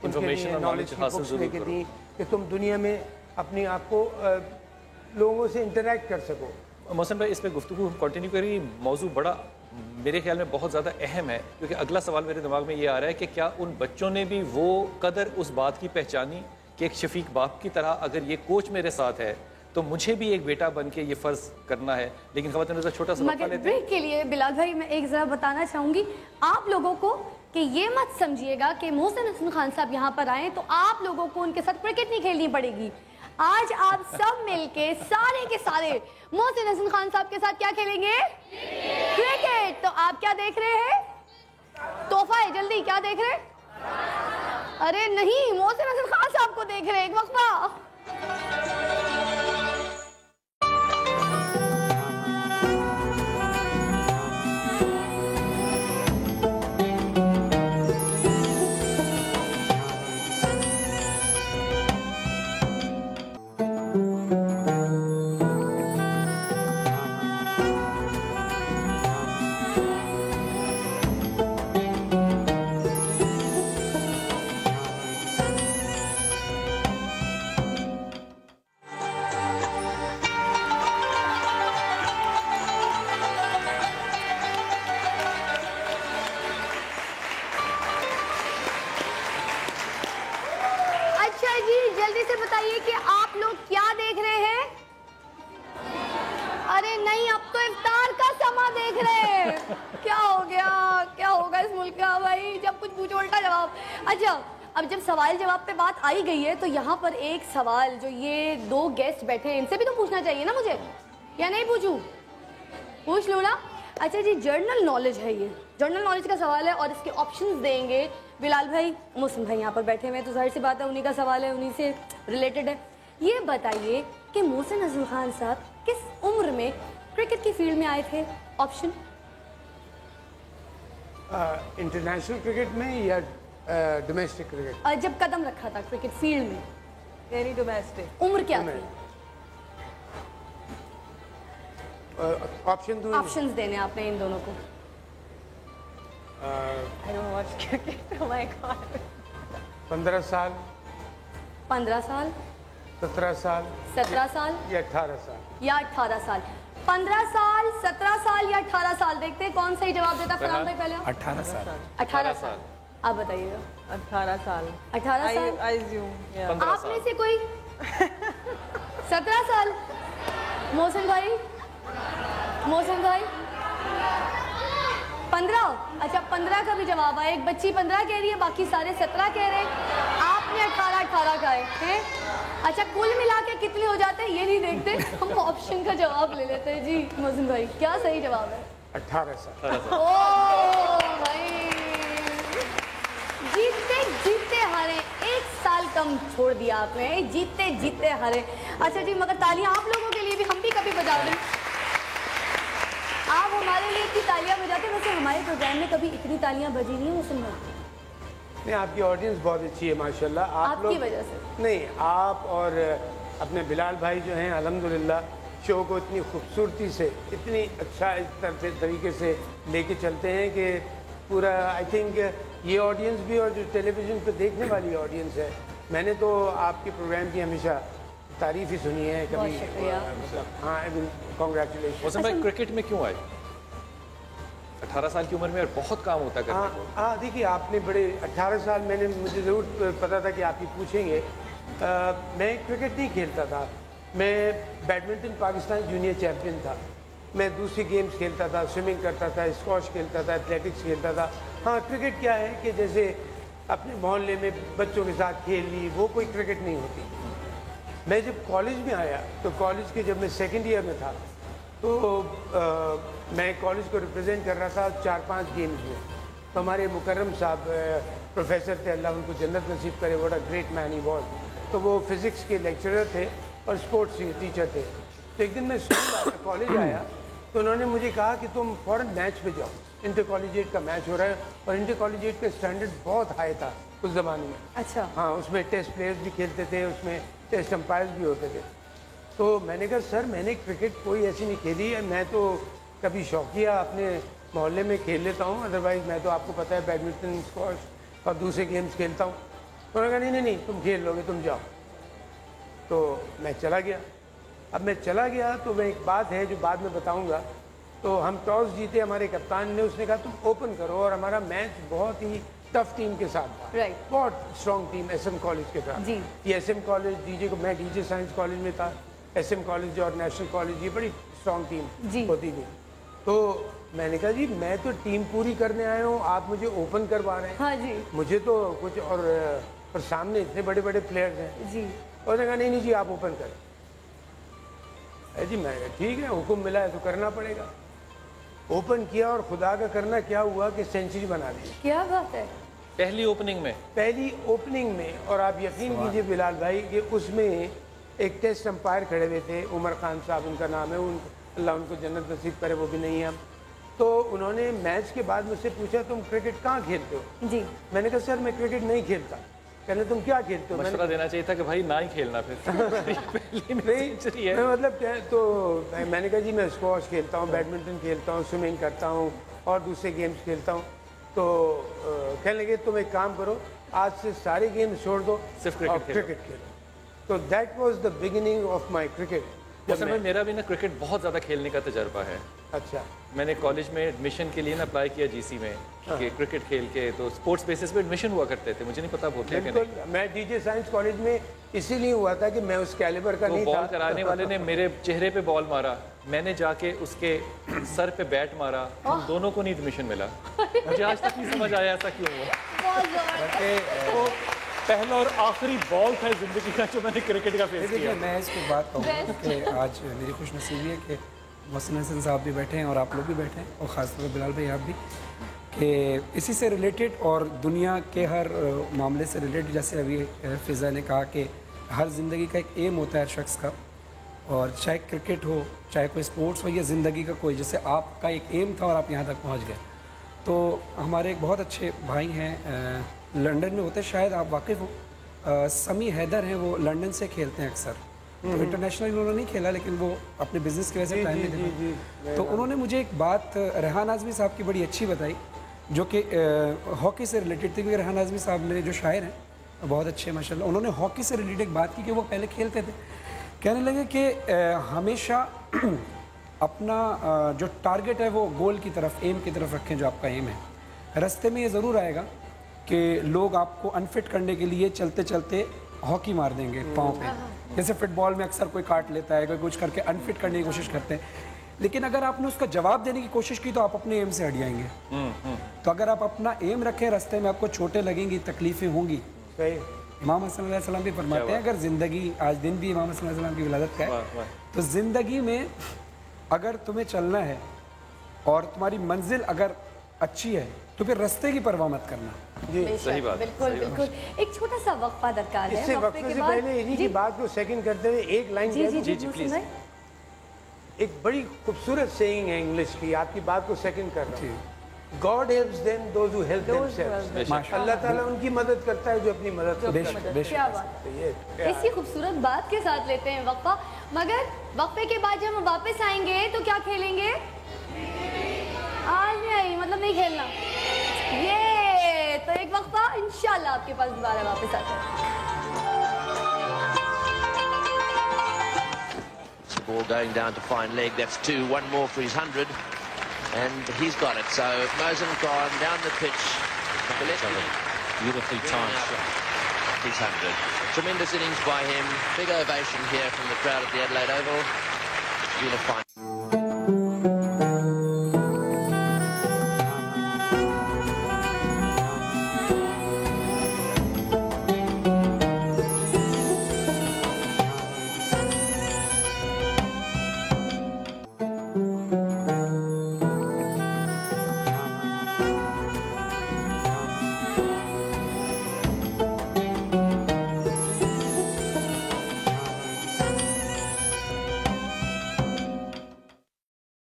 انفارمیشن نالج کی بکس لے کے دیں کہ تم دنیا میں اپنی آپ کو لوگوں سے انٹریکٹ کر سکو. محسن بھائی اس پہ گفتگو کنٹینیو کری، موضوع بڑا میرے خیال میں بہت زیادہ اہم ہے، کیونکہ اگلا سوال میرے دماغ میں یہ آ رہا ہے کہ کیا ان بچوں نے بھی وہ قدر اس بات کی پہچانی کہ ایک شفیق باپ کی طرح اگر یہ کوچ میرے ساتھ ہے تو مجھے بھی ایک بیٹا بن کے یہ فرض کرنا ہے. لیکن خواتین چھوٹا سا وقفہ لیتے ہیں. بریک کے لیے بلال بھائی میں ایک ذرا بتانا چاہوں گی آپ لوگوں کو کہ یہ مت سمجھیے گا کہ محسن حسن خان صاحب یہاں پر آئیں تو آپ لوگوں کو ان کے ساتھ کرکٹ نہیں کھیلنی پڑے گی. آج آپ سب مل کے سارے کے سارے محسن حسن خان صاحب کے ساتھ کیا کھیلیں گے؟ کرکٹ. تو آپ کیا دیکھ رہے ہیں؟ تحفہ ہے، جلدی کیا دیکھ رہے ہیں؟ ارے نہیں، محسن حسن خان صاحب کو دیکھ رہے ہیں. ایک وقفہ. بتائیے کہ آپ لوگ کیا دیکھ رہے ہیں؟ ارے نہیں، اب تو افطار کا سما دیکھ رہے ہیں. کیا ہو گیا، کیا ہوگا اس ملک کا بھائی، جب کچھ پوچھو الٹا جواب. اچھا اب جب سوال جواب پہ بات آئی گئی ہے تو یہاں پر ایک سوال جو یہ 2 گیسٹ بیٹھے ہیں ان سے بھی تو پوچھنا چاہیے نا مجھے، یا نہیں پوچھوں؟ پوچھ لوں نا. اچھا جی، جرنل نالج ہے، یہ جرنل نالج کا سوال ہے اور اس کے آپشنز دیں گے بلال بھائی. محسن بھائی یہاں پر بیٹھے ہوئے ہیں تو ظاہر سی بات ہے انہی کا سوال ہے، انہی سے ریلیٹڈ ہے. یہ بتائیے کہ محسن حسن خان صاحب کس عمر میں کرکٹ کی فیلڈ میں آئے تھے؟ آپشن انٹرنیشنل کرکٹ میں یا ڈومیسٹک کرکٹ؟ جب قدم رکھا تھا کرکٹ فیلڈ میں. یعنی ڈومیسٹک. عمر کیا تھی؟ آپشن دوں؟ آپشنز دینے آپ نے ان دونوں کو. I don't watch cricket. Oh my God. 15 سال 15 سال 17 سال 17 سال یا 18 سال یا 18 سال 15 سال 17 سال یا 18 سال دیکھتے ہیں کون صحیح جواب دیتا. فرحان بھائی پہلے 18 سال 18 سال آپ بتائیے گا. 18 سال 18 سال I assume. آپ میں سے کوئی 17 سال. محسن بھائی 15. اچھا 15 کا بھی جواب آیا. ایک بچی 15 کہہ رہی ہے، باقی سارے 17 کہہ رہے ہیں. آپ نے 18 کہے ہیں. اچھا کل ملا کے کتنے ہو جاتے ہیں یہ نہیں دیکھتے، ہم آپشن کا جواب لے لیتے ہیں. جی محسن بھائی کیا صحیح جواب ہے؟ 18 سال. اوہ بھائی، جیتے جیتے ہارے. 1 سال کم چھوڑ دیا آپ نے، جیتے جیتے ہارے. اچھا جی، مگر تالیاں آپ لوگوں کے لیے بھی، ہم بھی کبھی بجا دیں. آپ ہمارے لیے اتنی تالیاں بجاتے ہیں، ویسے ہمارے پروگرام میں کبھی اتنی تالیاں بجی نہیں ہیں محسن بھائی. نہیں، آپ کی آڈینس بہت اچھی ہے ماشاءاللہ. آپ کی وجہ سے نہیں، آپ اور اپنے بلال بھائی جو ہیں الحمدللہ شو کو اتنی خوبصورتی سے، اتنی اچھا اس طریقے سے لے کے چلتے ہیں کہ پورا آئی تھنک یہ آڈینس بھی اور جو ٹیلی ویژن پہ دیکھنے والی آڈینس ہے، میں نے تو آپ کے پروگرام کی ہمیشہ تعریف ہی سنی ہے. کبھی ہاں، کنگریچولیشن. محسن بھائی کرکٹ میں کیوں آئے؟ 18 سال کی عمر میں اور بہت کام ہوتا ہے کرنے کو. ہاں دیکھیے آپ نے بڑے 18 سال میں نے مجھے ضرور پتا تھا کہ آپ ہی پوچھیں گے. میں کرکٹ نہیں کھیلتا تھا. میں بیڈمنٹن پاکستان جونیئر چیمپئن تھا. میں دوسری گیمز کھیلتا تھا, سوئمنگ کرتا تھا, اسکواش کھیلتا تھا, ایتھلیٹکس کھیلتا تھا. ہاں کرکٹ کیا ہے کہ جیسے اپنے محلے میں بچوں کے ساتھ کھیل لی, وہ کوئی کرکٹ نہیں ہوتی. میں جب کالج میں آیا تو کالج کے جب میں سیکنڈ ایئر میں تھا تو میں کالج کو ریپرزینٹ کر رہا تھا 4-5 گیمز میں. تو ہمارے مکرم صاحب پروفیسر تھے, اللہ ان کو جنت نصیب کرے, what a great man he was. تو وہ فزکس کے لیکچرر تھے اور اسپورٹس ٹیچر تھے. تو ایک دن میں کالج آیا تو انہوں نے مجھے کہا کہ تم فوراً میچ پہ جاؤ, انٹر کالجیٹ کا میچ ہو رہا ہے. اور انٹر کالجیٹ کا اسٹینڈرڈ بہت ہائی تھا اس زمانے میں. اچھا. ہاں اس میں ٹیسٹ پلیئرز بھی کھیلتے تھے, اس میں ٹیسٹ امپائرز بھی ہوتے تھے. تو میں نے کہا سر میں نے کرکٹ کوئی ایسی نہیں کھیلی ہے, میں تو کبھی شوقیہ اپنے محلے میں کھیل لیتا ہوں, ادروائز میں تو آپ کو پتہ ہے بیڈمنٹن, اسکواش اور دوسرے گیمز کھیلتا ہوں. انہوں نے کہا نہیں تم کھیل لو گے, تم جاؤ. تو میں چلا گیا. اب میں چلا گیا تو میں ایک بات ہے جو بعد میں بتاؤں گا. تو ہم ٹاس جیتے ہمارے کپتان نے, اس نے کہا تم اوپن کرو, اور ہمارا میچ بہت ہی ٹف ٹیم کے ساتھ تھا, بہت strong team S M college کے ساتھ. یہ ایس ایم کالج میں ڈی جے سائنس کالج میں تھا, ایس ایم کالج اور نیشنل کالج, یہ بڑی اسٹرانگ ٹیم ہوتی تھی. تو میں نے کہا جی میں تو ٹیم پوری کرنے آیا ہوں, آپ مجھے اوپن کروا رہے ہیں. ہاں جی. مجھے تو کچھ اور سامنے اتنے بڑے بڑے پلیئرز ہیں. جی. اور نے کہا نہیں جی آپ اوپن کریں. جی میں ٹھیک ہے, حکم ملا ہے تو کرنا پڑے گا. اوپن کیا اور خدا کا کرنا کیا ہوا کہ سینچری بنا دی. کیا بات ہے. پہلی اوپننگ میں. اور آپ یقین کیجئے بلال بھائی کہ اس میں ایک ٹیسٹ امپائر کھڑے ہوئے تھے, عمر خان صاحب ان کا نام ہے, اللہ ان کو جنت نصیب کرے, وہ بھی نہیں ہیں. تو انہوں نے میچ کے بعد مجھ سے پوچھا تم کرکٹ کہاں کھیلتے ہو. جی. میں نے کہا سر میں کرکٹ نہیں کھیلتا. کہنے تم کیا کھیلتے ہو. مشورہ دینا چاہیے تھا کہ بھائی نہ ہی کھیلنا پھر. نہیں مطلب تو میں نے کہا جی میں اسکواش کھیلتا ہوں, بیڈمنٹن کھیلتا ہوں, سوئمنگ کرتا ہوں اور دوسرے گیمز کھیلتا ہوں. تو کہنے لگے تم ایک کام کرو, آج سے سارے گیمز چھوڑ دو, صرف کرکٹ کھیلو. تو that was the beginning of my cricket. اصل میں میرا بھی نا کرکٹ بہت زیادہ کھیلنے کا تجربہ ہے. اچھا. میں نے کالج میں ایڈمیشن کے لیے نا اپلائی کیا جی سی میں کہ کرکٹ کھیل کے, تو اسپورٹس بیسس پہ ایڈمیشن ہوا کرتے تھے, مجھے نہیں پتا ہوتے کہ نہیں. میں ڈی جے سائنس کالج میں اسی لیے ہوا تھا کہ میں اس کیلیبر کا نہیں تھا. بال کرانے والے نے میرے چہرے پہ بال مارا, میں نے جا کے اس کے سر پہ بیٹ مارا, ہم دونوں کو نہیں ایڈمیشن ملا. مجھے آج تک نہیں سمجھ آیا ایسا کیوں ہوا. پہلا اور آخری بال تھا زندگی کا جو میں نے کرکٹ کا فیس کیا. میں اس پہ بات کہوں کہ آج میری خوش نصیبی ہے کہ محسن حسن صاحب بھی بیٹھے ہیں اور آپ لوگ بھی بیٹھے ہیں, اور خاص طور پر بلال بھائی آپ بھی, کہ اسی سے ریلیٹڈ اور دنیا کے ہر معاملے سے ریلیٹڈ, جیسے ابھی فضا نے کہا کہ ہر زندگی کا ایک ایم ہوتا ہے ہر شخص کا, اور چاہے کرکٹ ہو, چاہے کوئی اسپورٹس ہو, یا زندگی کا کوئی, جیسے آپ کا ایک ایم تھا اور آپ یہاں تک پہنچ گئے. تو ہمارے ایک بہت اچھے بھائی ہیں, لنڈن میں ہوتے, شاید آپ واقف ہو, سمی حیدر ہیں, وہ لنڈن سے کھیلتے ہیں اکثر. تو انٹرنیشنل انہوں نے نہیں کھیلا, لیکن وہ اپنے بزنس کی وجہ سے ٹائم نہیں دیتے. تو انہوں نے مجھے ایک بات ریحان اعظمی صاحب کی بڑی اچھی بتائی, جو کہ ہاکی سے ریلیٹڈ تھی, کیونکہ ریحان اعظمی صاحب نے جو شاعر ہیں بہت اچھے ماشاء اللہ, انہوں نے ہاکی سے ریلیٹڈ ایک بات کی کہ وہ پہلے کھیلتے تھے. کہنے لگے کہ ہمیشہ اپنا جو ٹارگٹ ہے وہ گول کی طرف, ایم کی طرف رکھیں, جو آپ کا ایم ہے. رستے میں یہ ضرور آئے گا کہ لوگ آپ کو انفٹ کرنے کے لیے چلتے چلتے ہاکی مار دیں گے پاؤں پہ, جیسے فٹ بال میں اکثر کوئی کاٹ لیتا ہے, کوئی کچھ کر کے انفٹ کرنے کی کوشش کرتے ہیں. لیکن اگر آپ نے اس کا جواب دینے کی کوشش کی تو آپ اپنے ایم سے ہٹ جائیں گے. تو اگر آپ اپنا ایم رکھیں, رستے میں آپ کو چوٹیں لگیں گی, تکلیفیں ہوں گی. امام حسن علیہ السلام بھی فرماتے ہیں, اگر زندگی, آج دن بھی امام حسن علیہ السلام کی ولادت کا ہے, تو زندگی میں اگر تمہیں چلنا ہے اور تمہاری منزل اگر اچھی ہے تو پھر رستے کی پرواہ مت کرنا. جی صحیح بات. بالکل بالکل. ایک چھوٹا سا وقفہ درکار ہے. اس سے وقفے سے پہلے انہی کی بات کو سیکنڈ کرتے ہوئے ایک لائن پلیز. ایک بڑی خوبصورت سیئنگ ہے انگلش کی, آپ کی بات کو سیکنڈ کر رہا ہوں. God helps them those who help themselves. اللہ تعالیٰ ان کی مدد کرتا ہے جو اپنی مدد کرتا ہے. کیا بات ہے. اسی خوبصورت بات کے ساتھ لیتے ہیں وقفہ, مگر وقفے کے بعد جب ہم واپس آئیں گے تو کیا کھیلیں گے؟ آج نہیں, مطلب نہیں کھیلنا. یہ تو ایک وقفہ انشاءاللہ آپ کے پاس دوبارہ واپس آتا ہے. Ball going down to fine leg, that's 2, one more for his 100. And he's got it. So Mosen gone down the pitch. Beautifully timed shot. He's 100. Tremendous innings by him. Big ovation here from the crowd at the Adelaide Oval. It's been a fine.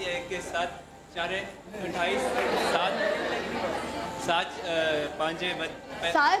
21 7 4 28 7 7 5 7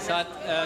7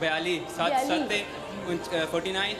42 7 7 49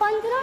15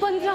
15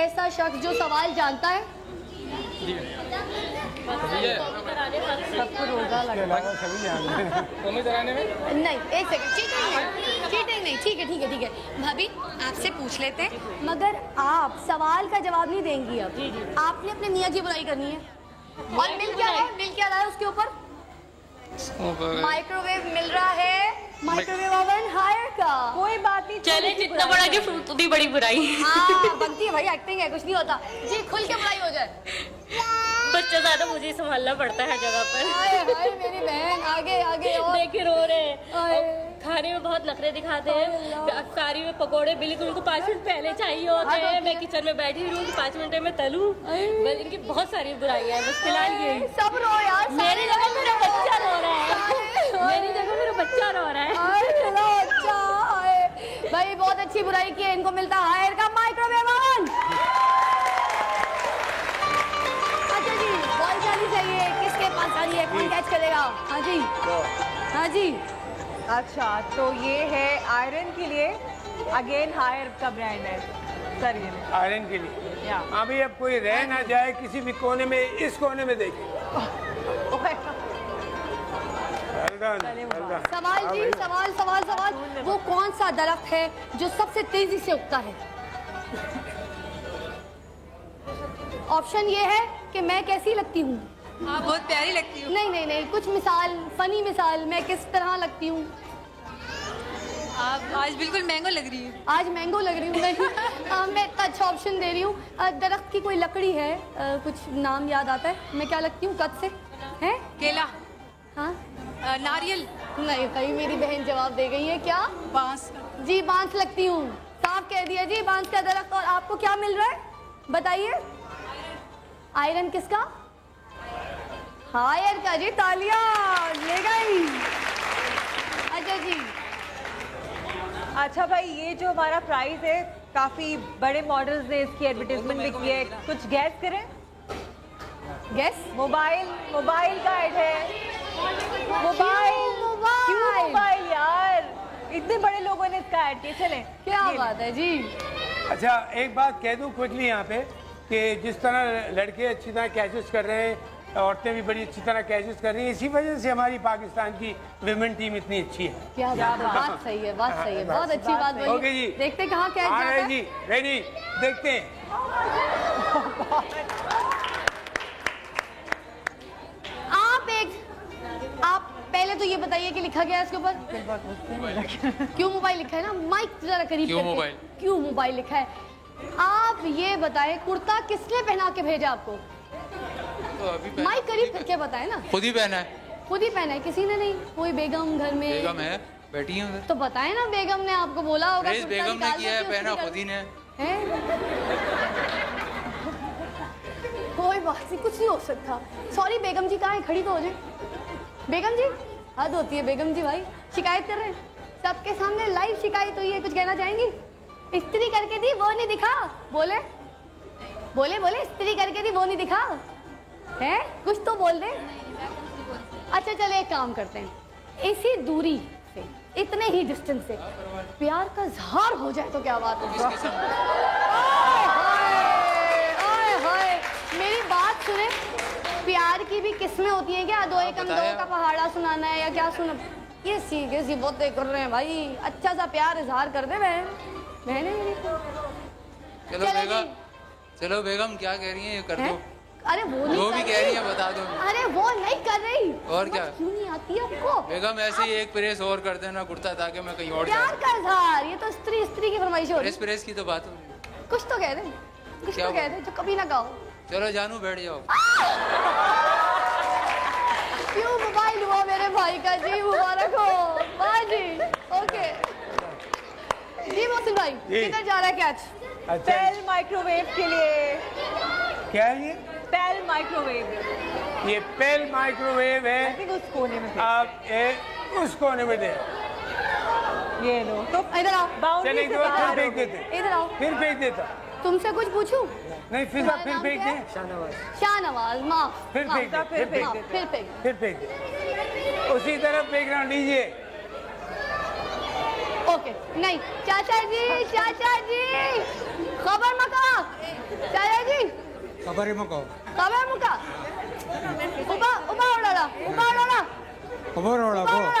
ایسا شخص جو سوال جانتا ہے؟ سب کو روزہ لگتا ہے. نہیں ایک سیکنڈ, چیٹنگ نہیں. ٹھیک ہے بھابھی آپ سے پوچھ لیتے ہیں, مگر آپ سوال کا جواب نہیں دیں گی. اب آپ نے اپنے میاں کی برائی کرنی ہے. اور مل کیا رہا ہے اس کے اوپر؟ مائکرو ویو مل رہا ہے, مائکرو ویو اوون ہائر کا. کوئی بات نہیں, چلے جتنا بڑا گفٹ اتنی بڑی برائی. ہاں بنتی ہے بھائی, ایکٹنگ ہے, کچھ نہیں ہوتا. جی کھل کے برائی ہو جائے. بچہ زیادہ مجھے ہی سنبھالنا پڑتا ہے جگہ پر. ہائے میری بہن, آگے دیکھے رو رہے ہیں. کھانے میں بہت نخرے دکھاتے ہیں. افطاری میں پکوڑے بالکل ان کو 5 منٹ پہلے چاہیے ہوتے ہیں. میں کچن میں بیٹھی ہوں کہ 5 منٹ میں تلوں. بس ان کی بہت ساری برائیاں ہیں. بس فی الحال یہ سب رو یار. میری جگہ میرا بچہ رو رہا ہے. بھائی بہت اچھی برائی کی ہے. ان کو ملتا ہائر کا مائکرو ویو اوون. اچھا جی, بال جانی چاہیے. کس کے پاس آ رہی ہے, کون کیچ کرے گا؟ ہاں جی. اچھا تو یہ ہے آئرن کے لیے, اگین ہائر کا برانڈ ہے سر. یہ آئرن کے لیے ابھی اب کوئی رہ نہ جائے کسی بھی کونے میں, اس کونے میں دیکھیں. سوال جی, سوال. وہ کون سا درخت ہے جو سب سے تیزی سے اگتا ہے؟ آپشن یہ ہے کہ میں کیسی لگتی ہوں. ہاں بہت پیاری لگتی ہوں. نہیں, کچھ مثال, فنی مثال, میں کس طرح لگتی ہوں؟ آپ آج بالکل مینگو لگ رہی ہیں. آج مینگو لگ رہی ہوں میں اتنا اچھا آپشن دے رہی ہوں. درخت کی کوئی لکڑی ہے, کچھ نام یاد آتا ہے؟ میں کیا لگتی ہوں قد سے؟ ہے کیلا. ہاں ناریل. نہیں بھائی, میری بہن جواب دے گئی ہے. کیا؟ بانس. جی بانس لگتی ہوں. صاف کہہ دیا جی, بانس کا درخت. اور آپ کو کیا مل رہا ہے بتائیے؟ آئرن کس کا؟ ہائر کا جی. تالیاں لے گئی. اچھا جی. اچھا بھائی, یہ جو ہمارا پرائز ہے کافی بڑے ماڈلز نے اس کی ایڈورٹیزمنٹ بھی کی ہے. کچھ گیس کریں. گیس. موبائل کا ایڈ ہے. موبائل یار, اتنے بڑے لوگوں نے اس کا ایڈ کیا. چلیں, کیا بات ہے جی. اچھا ایک بات کہہ دوں کوئکلی یہاں پہ کہ جس طرح لڑکے اچھی طرح کیچز کر رہے ہیں, عورتیں بھی بڑی اچھی طرح کیچز کر رہی ہیں. اسی وجہ سے ہماری پاکستان کی ویمن ٹیم اتنی اچھی ہے. کیا بات صحیح ہے, بات صحیح ہے, بہت اچھی بات بولی. اوکے جی, دیکھتے کہاں کیچ جاتا ہے. جی ریڈی, دیکھتے ہیں. آپ پہلے تو یہ بتائیے کہ لکھا گیا ہے اس کے اوپر کیوں موبائل لکھا ہے نا. مائک ذرا قریب کر کے, کیوں موبائل لکھا ہے. آپ یہ بتائیں کرتا کس نے پہنا کے بھیجا آپ کو؟ مائک قریب کر کے بتائیں نا. خود ہی پہنا ہے. خود ہی پہنا ہے, کسی نے نہیں؟ کوئی بیگم گھر میں بیگم ہے بیٹھی ہیں تو بتائیں نا. بیگم نے آپ کو بولا ہوگا. بیگم نے کیا ہے, پہنا خود ہی نے. کوئی بات نہیں, کچھ نہیں ہو سکتا. سوری بیگم جی, کہاں ہیں؟ کھڑی تو ہو جائیں. بیگم جی, حد ہوتی ہے بیگم جی. بھائی شکایت کر رہے ہیں سب کے سامنے, لائیو شکایت ہوئی ہے. کچھ کہنا چاہیں گی؟ استری کر کے دی وہ نہیں دکھا. بولے استری کر کے دی وہ نہیں دکھا ہے. کچھ تو بول دیں. اچھا چلے ایک کام کرتے ہیں, اسی دوری سے, اتنے ہی ڈسٹینس سے پیار کا اظہار ہو جائے تو کیا بات ہے. میری بات سنیں, پیار کی بھی قسمیں ہوتی ہیں کیا؟ 2 ایکم 2 کا پہاڑا سنانا ہے یا کیا سنا؟ یہ سیدھے سی باتیں کر رہے ہیں بھائی. اچھا سا پیار اظہار کر دے بہنیں میری. چلو بیگم کیا کہہ رہی ہیں, یہ کر دو. ارے وہ نہیں, جو بھی کہہ رہی ہیں بتا دو. ارے وہ نہیں کر رہی. اور کیا کیوں نہیں آتی ہے آپ کو؟ بیگم ایسے ہی ایک پریس اور کر دینا کرتا تاکہ میں کہیں اور جاؤں. پیار کا اظہار, یہ تو استری کی فرمائش ہو رہی ہے. پریس کی تو بات ہو رہی ہے. کچھ تو کہہ دیں, کچھ تو کہہ دیں جو کبھی نہ کہو. چلو جانو بیٹھ جاؤ. کیوں موبائل ہوا میرے بھائی کا جی, مبارک ہو. واہ جی, اوکے جی. محسن بھائی کدھر جا رہا ہے کیچ؟ پیل مائکرو ویو کے لیے. کیا ہے یہ؟ پیل مائکرو ویو. یہ پیل مائکرو ویو ہے. اس کونے میں آپ اس کونے میں دیں. یہ لو تو ادھر آؤ. باؤنڈری سے باہر پھر پھینک دیتے. ادھر آؤ. پھر پھینک دیتا. تم سے کچھ پوچھوں؟ نہیں فضا, پھر پھینک دیں. شاہ نواز, معاف. پھر پھینک دیں. پھر پھینک دیں. اسی طرف بیک گراؤنڈ لیجیے. اوکے. نہیں چاچا جی, خبر مکان Kabare muka. Kabare muka. Uba uroda. Uba uroda. Uba uroda. Uba uroda.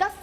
10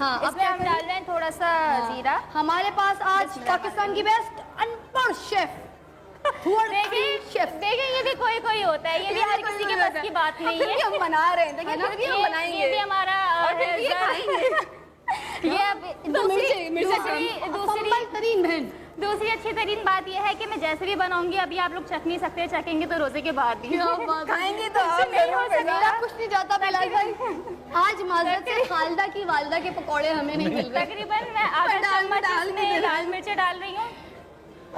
ہاں اس میں ہم ڈال رہے ہیں تھوڑا سا زیرہ. ہمارے پاس آج پاکستان کی بیسٹ ان پڑھ شیف دیکھیں یہ بھی کوئی ہوتا ہے, یہ بھی ہر کسی کے بس کی بات نہیں ہے. ہم بنا رہے ہیں, دیکھیں یہ بھی ہمارا دوسری اچھی ترین بات یہ ہے کہ میں جیسے بھی بناؤں گی, ابھی آپ لوگ چکھ نہیں سکتے, چکھیں گے تو روزے کے بعد بھی کھائیں گے تو نہیں ہو سکتا, کچھ نہیں جاتا بلال بھائی. آج معذرت سے خالدہ کی والدہ کے پکوڑے ہمیں نہیں مل رہے. تقریباً میں آدھا چمچ اس میں لال مرچیں ڈال رہی ہوں.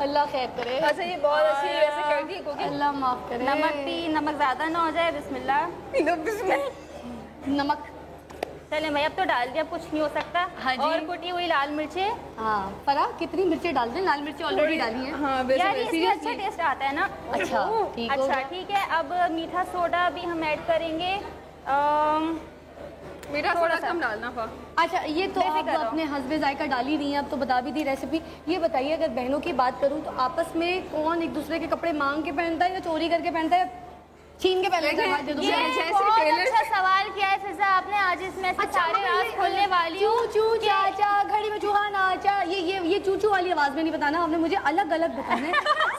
اللہ خیر کرے. اچھا یہ بہت اچھی ویسے کر دی کوکنگ. اللہ معاف کرے. نمک زیادہ نہ ہو جائے. بسم اللہ. نمک چلیں بھائی اب تو ڈال دیا, اب کچھ نہیں ہو سکتا. اور کٹی ہوئی لال مرچیں. ہاں فرا کتنی مرچیں ڈال دیں؟ لال مرچیں آلریڈی ڈالی ہیں. ہاں یار اس میں اچھا ٹیسٹ آتا ہے نا. اچھا ٹھیک ہے. اب میٹھا سوڈا بھی ہم ایڈ کریں گے. میٹھا سوڈا کم ڈالنا تھا. اچھا یہ تو آپ اپنے حسب ذائقہ ڈال ہی رہی ہیں, اب تو بتا بھی دی ریسیپی. یہ بتائیے اگر بہنوں کی بات کروں تو آپس میں کون ایک دوسرے کے کپڑے مانگ کے پہنتا ہے یا چوری کر کے پہنتا ہے, چھین کے پہلے؟ بہت اچھا سوال کیا ہے فضا آپ نے. آج اس میں سے سارے راز کھولنے والی ہوں. چو چاچا گھڑی میں چوہا ناچا, یہ چوچو والی آواز میں نہیں بتانا, آپ نے مجھے الگ الگ بتانا ہے.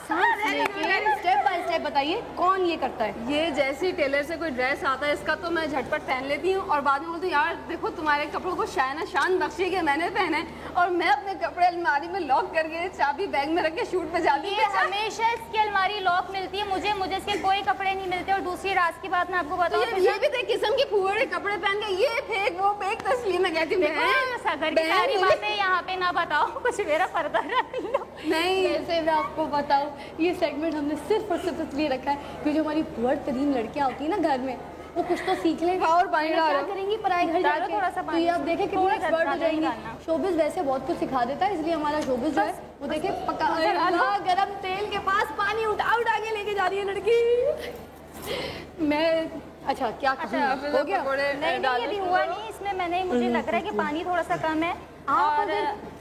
اسٹیپ بائی اسٹیپ بتائیے کون یہ کرتا ہے. یہ جیسی ٹیلر سے کوئی ڈریس آتا ہے اس کا تو میں جھٹپٹ پہن لیتی ہوں, اور بعد میں بولتی ہوں یار دیکھو تمہارے کپڑوں کو شان بخشی کہ میں نے پہنے, اور میں اپنے کپڑے الماری میں لاک کر کے چابی بیگ میں رکھ کے شوٹ پہ جاتی ہوں. ہمیشہ اس کی الماری لاک ملتی ہے مجھے اس کے کوئی کپڑے نہیں ملتے. اور دوسری راز کی بات میں آپ کو بتاؤں, یہ بھی دیکھ قسم کے پھوڑے کپڑے پہن کے یہ پھینک وہ پھینک تسلیم میں کہتی ہوں گھر کی ساری باتیں یہاں پہ نہ بتاؤ, کچھ میرا پردہ نہیں. ویسے میں آپ کو بتاؤں یہ سیگمنٹ ہم نے صرف اور صرف اس لیے رکھا ہے کہ جو ہماری پور ترین لڑکیاں ہوتی ہیں نا گھر میں, وہ کچھ تو سیکھ لیں اور کیا کریں گی پرائے گھر جا کے. تو یہ آپ دیکھیں کتنے ایکسپرٹ ہو جائیں گی. شوبز ویسے بہت کچھ سکھا دیتا ہے, اس لیے ہمارا شوبز جو ہے وہ دیکھیں پکا گرم تیل کے پاس پانی اٹھا کے لے کے جا رہی ہے لڑکی. میں اچھا کیا ہو گیا؟ نہیں یہ بھی ہوا نہیں اس میں مجھے لگ رہا ہے کہ پانی تھوڑا سا کم ہے. اور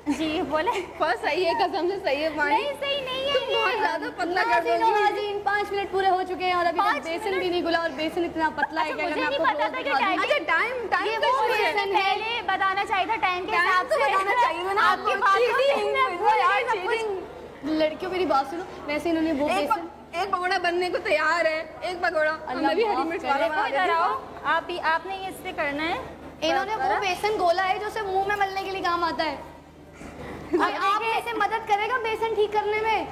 جی بولے صحیح ہے, قسم سے صحیح ہے. نہیں صحیح نہیں ہے, بہت زیادہ پتلا کر دو. 5 منٹ پورے ہو چکے ہیں اور ابھی تک بیسن بھی نہیں گلا, اور بیسن اتنا پتلا ہے کہ مجھے نہیں پتا تھا کہ ٹائم پہلے بتانا چاہیے تھا. ٹائم کے حساب سے آپ کی بات. لڑکیوں میری بات سنو, ویسے انہوں نے وہ بیسن ایک پکوڑا بننے کو تیار ہے, ایک پکوڑا اللہ بھی ہری مرچ والا. آپ نے یہ اس سے کرنا ہے. انہوں نے وہ بیسن گولا ہے جو اسے منہ میں ملنے کے لیے کام آتا ہے. آپ ایسے مدد کرے گا بیسن ٹھیک کرنے میں.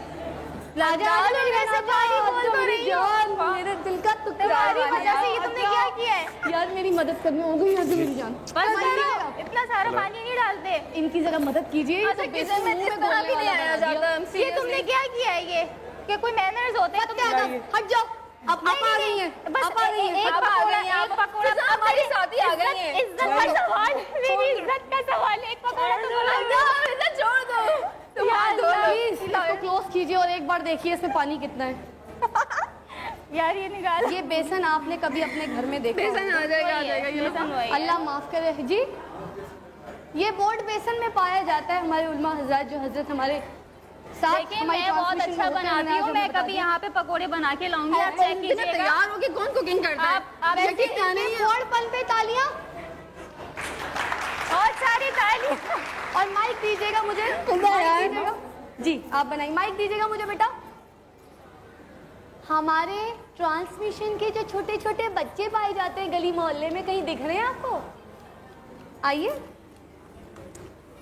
میرے دل کا یار میری مدد کرنے ہو گئی میری جان. اتنا سارا پانی نہیں ڈالتے, ان کی ذرا مدد کیجیے. یہ تم نے کیا کیا ہے یہ کہ کوئی مینرز ہوتے ہیں. ہٹ جاؤ, اب آپ آ گئی ہیں, آپ آ گئی ہیں, ایک پکوڑا ہماری ساتھی آ گئی ہیں. عزت کا سوال, میری عزت کا سوال, ایک پکوڑا تو چھوڑ دو. پلیز اس کو کلوز کیجیے اور ایک بار دیکھیے اس میں پانی کتنا ہے. یار یہ نکال. یہ بیسن آپ نے کبھی اپنے گھر میں دیکھا؟ بیسن آ جائے گا. اللہ معاف کرے جی. یہ بورڈ بیسن میں پایا جاتا ہے. ہمارے علماء حضرات جو حضرت ہمارے ساتھ, میں بہت اچھا بناتی ہوں. میں کبھی یہاں پہ پکوڑے بنا کے لاؤں گی, آپ چیک کیجیے گا. تیار ہو کے کون کوکنگ کرتا ہے؟ بورڈ پن پہ تالیاں اور ساری تالیاں. اور مائک دیجیے گا مجھے. جی آپ بنائیے, مائک دیجیے گا مجھے بیٹا. ہمارے ٹرانسمیشن کے جو چھوٹے چھوٹے بچے پائے جاتے ہیں گلی محلے میں, کہیں دکھ رہے ہیں آپ کو؟ آئیے.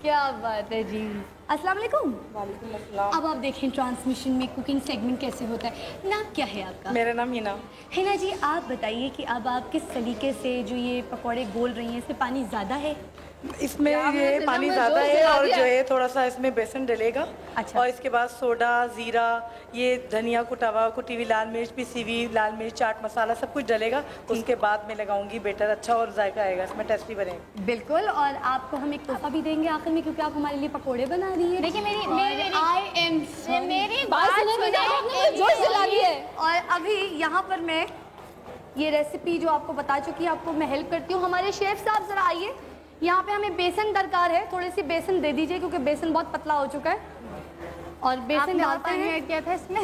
کیا بات ہے جی. السلام علیکم. وعلیکم السلام. اب آپ دیکھیں ٹرانسمیشن میں کوکنگ سیگمنٹ کیسے ہوتا ہے. نام کیا ہے آپ کا؟ میرا نام ہینا. ہینا جی آپ بتائیے کہ اب آپ کس طریقے سے جو یہ پکوڑے گول رہی ہیں اس میں پانی زیادہ ہے؟ اس میں یہ پانی زیادہ ہے اور جو ہے تھوڑا سا اس میں بیسن ڈلے گا. اور اس کے بعد سوڈا, زیرہ, یہ دھنیا کٹا ہوا, کٹی ہوئی لال مرچ, پیسی ہوئی لال مرچ, چاٹ مسالہ سب کچھ ڈلے گا. اس کے بعد میں لگاؤں گی بیٹر, اچھا اور ذائقہ آئے گا اس میں, ٹیسٹی بنے گا. بالکل. اور آپ کو ہم ایک تحفہ بھی دیں گے آخر میں کیونکہ آپ ہمارے لیے پکوڑے بنا رہی ہیں. دیکھیے میری اور ابھی یہاں پر میں یہ ریسیپی جو آپ کو بتا چکی آپ کو میں ہیلپ کرتی ہوں. ہمارے شیف صاحب ذرا آئیے. یہاں پہ ہمیں بیسن درکار ہے, تھوڑی سی بیسن دے دیجئے کیونکہ بیسن بہت پتلا ہو چکا ہے. اور بیسن ڈالتے ہیں. ایڈ کیا تھا اس میں,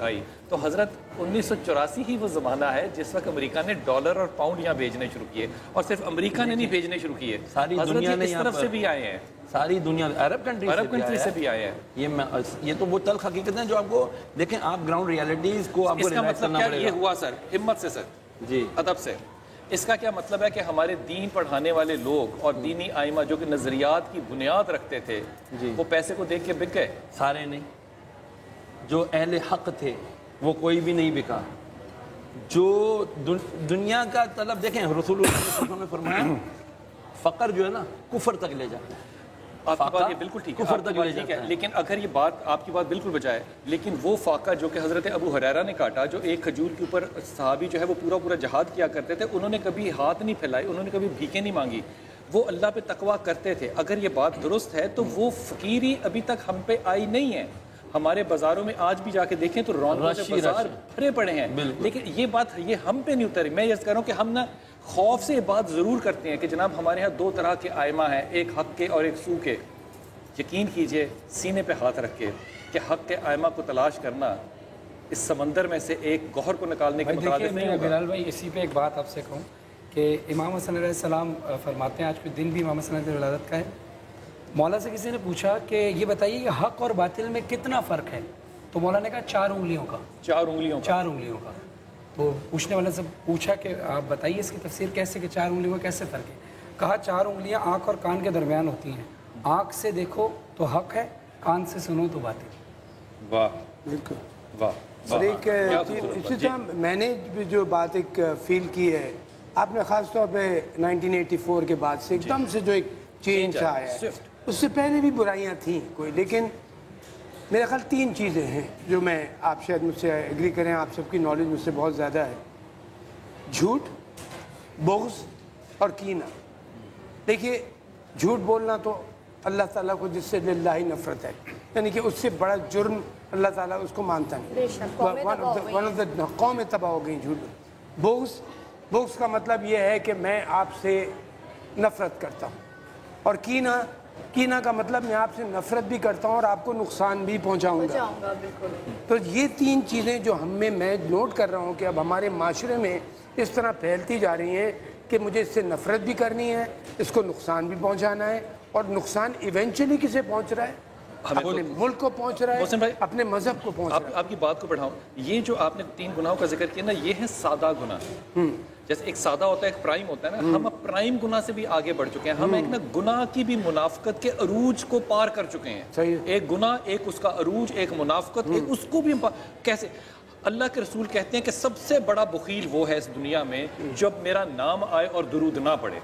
آئی. تو حضرت 1984 ہی وہ زمانہ ہے جس وقت امریکہ نے ڈالر اور پاؤنڈ یہاں بھیجنے شروع کیے, اور صرف امریکہ نے نہیں بھیجنے شروع کیے, ساری دنیا نے اس طرف سے بھی آئے ہیں, ساری دنیا عرب کنٹری سے بھی آئے ہیں. یہ تو وہ تلخ حقیقت ہے جو آپ کو دیکھیں, آپ گراؤنڈ ریالٹیز کو آپ کو اس کا مطلب کیا یہ ہوا سر, ہمت سے سر, جی ادب سے. اس کا کیا مطلب ہے کہ ہمارے دین پڑھانے والے لوگ اور دینی آئمہ جو کہ نظریات کی بنیاد رکھتے تھے وہ پیسے کو دیکھ کے بک گئے؟ سارے نہیں, جو اہل حق تھے وہ کوئی بھی نہیں بکا. جو دنیا کا طلب, دیکھیں رسول اللہ صلی اللہ علیہ وسلم نے فرمایا فقر جو ہے نا کفر تک لے جاتا ہے. آپ کی بات یہ بالکل ٹھیک ہے, کفر تک لے جاتا ہے. لیکن اگر یہ بات, آپ کی بات بالکل بجائے, لیکن وہ فاقہ جو کہ حضرت ابو ہریرہ نے کاٹا, جو ایک کھجور کے اوپر صحابی جو ہے وہ پورا جہاد کیا کرتے تھے, انہوں نے کبھی ہاتھ نہیں پھیلائے, انہوں نے کبھی بھیکیں نہیں مانگی, وہ اللہ پہ تقویٰ کرتے تھے. اگر یہ بات درست ہے تو وہ فقیری ابھی تک ہم پہ آئی نہیں ہے. ہمارے بازاروں میں آج بھی جا کے دیکھیں تو رونق سے بازار بھرے پڑے ہیں, لیکن یہ بات یہ ہم پہ نہیں اتری. میں یہ کہہ رہا ہوں کہ ہم نا خوف سے بات ضرور کرتے ہیں کہ جناب ہمارے ہاں دو طرح کے آئمہ ہیں, ایک حق کے اور ایک سو کے. یقین کیجئے سینے پہ ہاتھ رکھ کے کہ حق کے آئمہ کو تلاش کرنا اس سمندر میں سے ایک گوہر کو نکالنے کے مترادف نہیں ہوگا. بلال بھائی اسی پہ ایک بات آپ سے کہوں کہ امام حسن علیہ السلام فرماتے ہیں, آج کوئی دن بھی امام حسن علیہ ولادت کا ہے. مولا سے کسی نے پوچھا کہ یہ بتائیے کہ حق اور باطل میں کتنا فرق ہے, تو مولا نے کہا 4 انگلیوں کا. 4 انگلیوں کا. تو پوچھنے والے سے پوچھا کہ آپ بتائیے اس کی تفسیر کیسے, کہ 4 انگلیوں کا کیسے فرق ہے. کہا 4 انگلیاں آنکھ اور کان کے درمیان ہوتی ہیں, آنکھ سے دیکھو تو حق ہے, کان سے سنو تو باطل. واہ, بالکل واہ. اور ایک اسی طرح میں نے جو بات ایک فیل کی ہے, آپ نے خاص طور پہ 1984 کے بعد سے ایک دم سے جو ایک چینج آیا ہے, اس سے پہلے بھی برائیاں تھیں کوئی, لیکن میرے خیال 3 چیزیں ہیں جو میں, آپ شاید مجھ سے ایگری کریں, آپ سب کی نالج مجھ سے بہت زیادہ ہے. جھوٹ, بغض اور کینہ. دیکھیے جھوٹ بولنا تو اللہ تعالیٰ کو جس سے للہ ہی نفرت ہے, یعنی کہ اس سے بڑا جرم اللہ تعالیٰ اس کو مانتا نہیں. قوم تباہ ہو گئی جھوٹ. بغض کا مطلب یہ ہے کہ میں آپ سے نفرت کرتا ہوں, اور کینہ کا مطلب میں آپ سے نفرت بھی کرتا ہوں اور آپ کو نقصان بھی پہنچاؤں گا. تو یہ 3 چیزیں جو میں نوٹ کر رہا ہوں کہ اب ہمارے معاشرے میں اس طرح پھیلتی جا رہی ہیں کہ مجھے اس سے نفرت بھی کرنی ہے, اس کو نقصان بھی پہنچانا ہے, اور نقصان ایونچولی کسے پہنچ رہا ہے, اپنے ملک کو پہنچ رہا ہے, اپنے مذہب کو پہنچ رہا ہے. آپ کی بات کو بڑھاؤں, یہ جو آپ نے 3 گناہوں کا ذکر کیا نا, یہ ہے سادہ گناہ. جیسے ایک سادہ ہوتا ہے ایک پرائم ہوتا ہے نا, ہم اب پرائم گناہ سے بھی آگے بڑھ چکے ہیں. ہم ایک نا گناہ کی بھی منافقت کے عروج کو پار کر چکے ہیں. ایک گناہ, ایک اس کا عروج, ایک منافقت, ایک اس کو بھی کیسے. اللہ کے رسول کہتے ہیں کہ سب سے بڑا بخیل وہ ہے اس دنیا میں جب میرا نام آئے اور درود نہ پڑے.